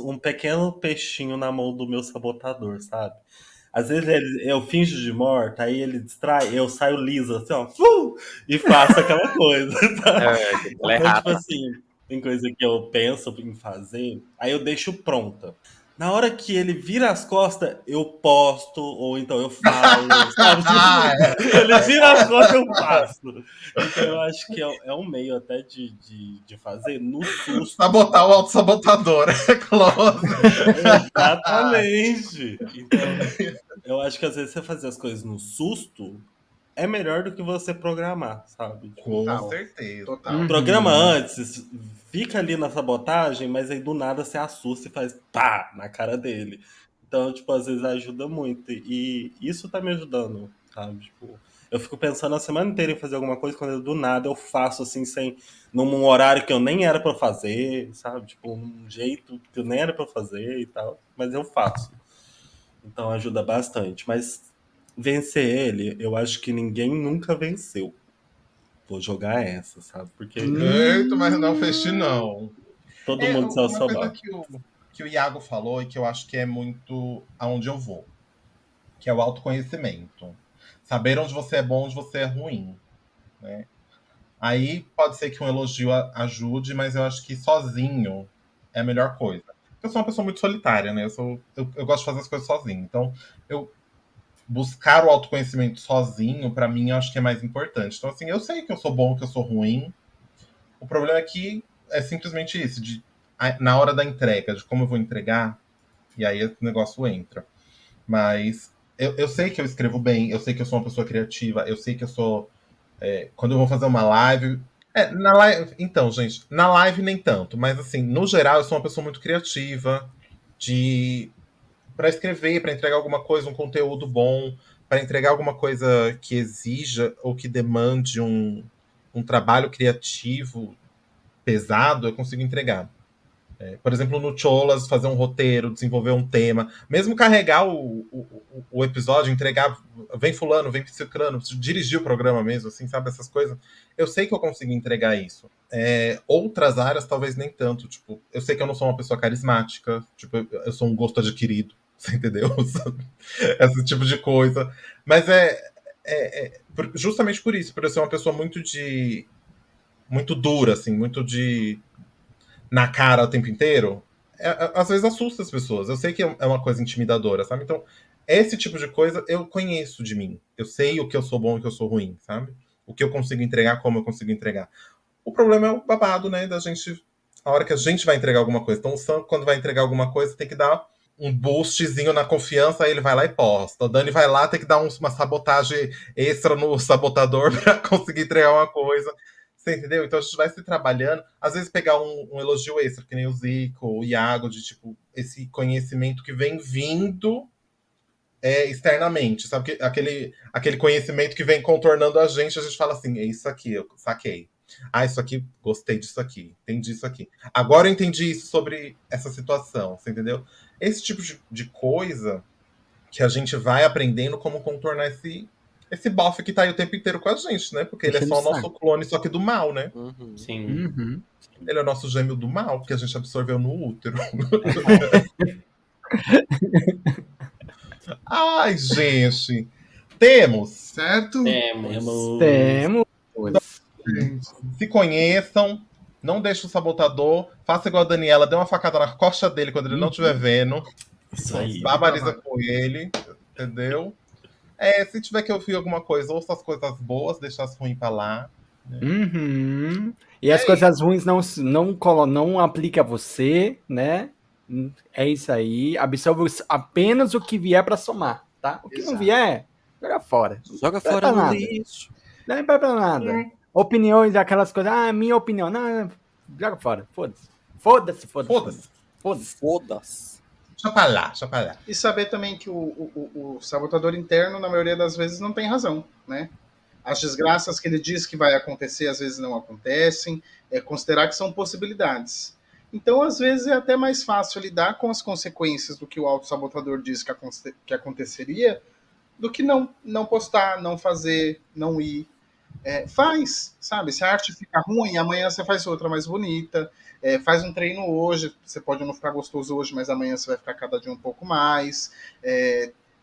um pequeno peixinho na mão do meu sabotador, sabe? Às vezes eu finjo de morta, aí ele distrai, eu saio lisa, assim, ó, e faço aquela coisa, sabe? Ela é Então, tipo rata. assim, tem coisa que eu penso em fazer, aí eu deixo pronta. Na hora que ele vira as costas, eu posto, ou então eu falo, sabe? Ele vira as costas, eu faço. Então eu acho que é um meio até de fazer no susto. Sabotar o autossabotador, é close. Exatamente. Então, eu acho que às vezes você fazer as coisas no susto é melhor do que você programar, sabe? Com Total. certeza. Total. Programa antes, fica ali na sabotagem, mas aí do nada você assusta e faz pá na cara dele. Então, tipo, às vezes ajuda muito. E isso tá me ajudando, sabe? Tipo, eu fico pensando a semana inteira em fazer alguma coisa, quando do nada eu faço assim, num horário que eu nem era pra fazer, sabe? Tipo, num jeito que eu nem era pra fazer e tal. Mas eu faço. Então ajuda bastante. Mas vencer ele, eu acho que ninguém nunca venceu. Vou jogar essa, sabe? Porque Eita, mas não fechei, não. todo mundo sabe Uma coisa salvar. que o Iago falou e que eu acho que é muito aonde eu vou, que é o autoconhecimento. Saber onde você é bom, onde você é ruim, né? Aí pode ser que um elogio ajude, mas eu acho que sozinho é a melhor coisa. Eu sou uma pessoa muito solitária, né? Eu gosto de fazer as coisas sozinho. Então, eu buscar o autoconhecimento sozinho, pra mim, eu acho que é mais importante. Então, assim, eu sei que eu sou bom, que eu sou ruim. O problema é que é simplesmente isso, na hora da entrega, de como eu vou entregar, e aí o negócio entra. Mas eu sei que eu escrevo bem, eu sei que eu sou uma pessoa criativa, eu sei que eu sou. Quando eu vou fazer uma live. Na live. Então, gente, na live nem tanto, mas assim, no geral, eu sou uma pessoa muito criativa, de para escrever, para entregar alguma coisa, um conteúdo bom, para entregar alguma coisa que exija ou que demande um trabalho criativo pesado, eu consigo entregar. Por exemplo, no Cholas, fazer um roteiro, desenvolver um tema, mesmo carregar o episódio, entregar, vem fulano, vem ciclano, dirigir o programa mesmo, assim, sabe, essas coisas. Eu sei que eu consigo entregar isso. Outras áreas, talvez nem tanto. Tipo, eu sei que eu não sou uma pessoa carismática, tipo, eu sou um gosto adquirido. Você entendeu? Esse tipo de coisa. Mas justamente por isso, por eu ser uma pessoa muito dura, assim, muito na cara o tempo inteiro, às vezes assusta as pessoas. Eu sei que é uma coisa intimidadora, sabe? Então, esse tipo de coisa eu conheço de mim. Eu sei o que eu sou bom e o que eu sou ruim, sabe? O que eu consigo entregar, como eu consigo entregar. O problema é o babado, né? Da gente. A hora que a gente vai entregar alguma coisa. Então, o Sam, quando vai entregar alguma coisa, tem que dar um boostzinho na confiança, aí ele vai lá e posta. O Dani vai lá, tem que dar uma sabotagem extra no sabotador pra conseguir entregar uma coisa. Você entendeu? Então a gente vai se trabalhando. Às vezes pegar um elogio extra, que nem o Zico, o Iago, de tipo, esse conhecimento que vem vindo externamente, sabe? Aquele conhecimento que vem contornando a gente fala assim, é isso aqui, eu saquei. Ah, isso aqui, gostei disso aqui, entendi isso aqui. Agora eu entendi isso sobre essa situação, você entendeu? Esse tipo de coisa que a gente vai aprendendo como contornar esse bofe que tá aí o tempo inteiro com a gente, né? Porque ele é só o nosso clone, só que do mal, né? Sim. Ele é o nosso gêmeo do mal, que a gente absorveu no útero. Ai, gente. Temos. Certo? Temos. Se conheçam. Não deixe o sabotador. Faça igual a Daniela. Dê uma facada na costa dele quando ele não estiver vendo. Isso aí. Babariza com ele. Entendeu? Se tiver que ouvir alguma coisa, ouça as coisas boas, deixa as ruins pra lá. E as coisas ruins não aplica a você, né? É isso aí. Absorve apenas o que vier pra somar, tá? O que não vier, joga fora. Joga fora no lixo. Não vai pra nada. Opiniões, aquelas coisas. Ah, minha opinião. Não, joga fora. Foda-se. Deixa pra lá. E saber também que o sabotador interno, na maioria das vezes, não tem razão, né? As desgraças que ele diz que vai acontecer, às vezes não acontecem. Considerar que são possibilidades. Então, às vezes, é até mais fácil lidar com as consequências do que o autossabotador diz que aconteceria do que não postar, não fazer, não ir. Faz, sabe? Se a arte fica ruim, amanhã você faz outra mais bonita. Faz um treino hoje, você pode não ficar gostoso hoje, mas amanhã você vai ficar cada dia um pouco mais.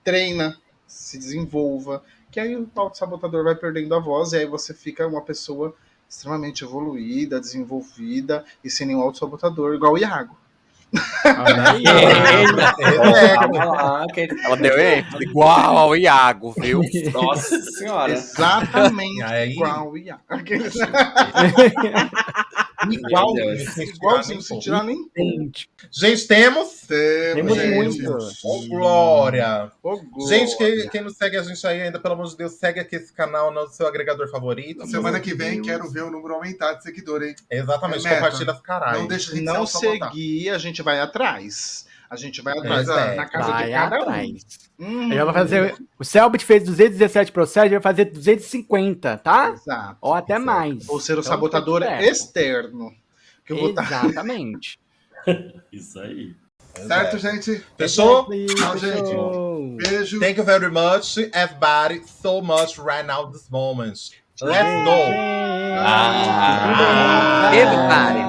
Treina, se desenvolva, que aí o autossabotador vai perdendo a voz e aí você fica uma pessoa extremamente evoluída, desenvolvida e sem nenhum autossabotador, igual o Iago. Ela deu igual ao Iago, viu? Nossa senhora. Exatamente igual o Iago. Igualzinho, sem tirar nem tempo. Gente, temos muito. Glória. Gente, quem não segue a gente aí ainda, pelo amor de Deus, segue aqui esse canal no seu agregador favorito. Semana que vem quero ver o número aumentar de seguidor, hein? Exatamente, compartilha as caralho. Não deixa a gente não seguir, a gente vai atrás. A gente vai atrás na casa de cada um. Eu vou fazer. O Selbit fez 217 processos, vai fazer 250, tá? Exato. Ou até mais. Ou ser o sabotador externo. Que eu vou Exatamente. Isso aí. Certo, gente? Fechou? Tchau, gente. Beijo. Thank you very much, everybody, so much right now, this moment. Let's go! Everybody.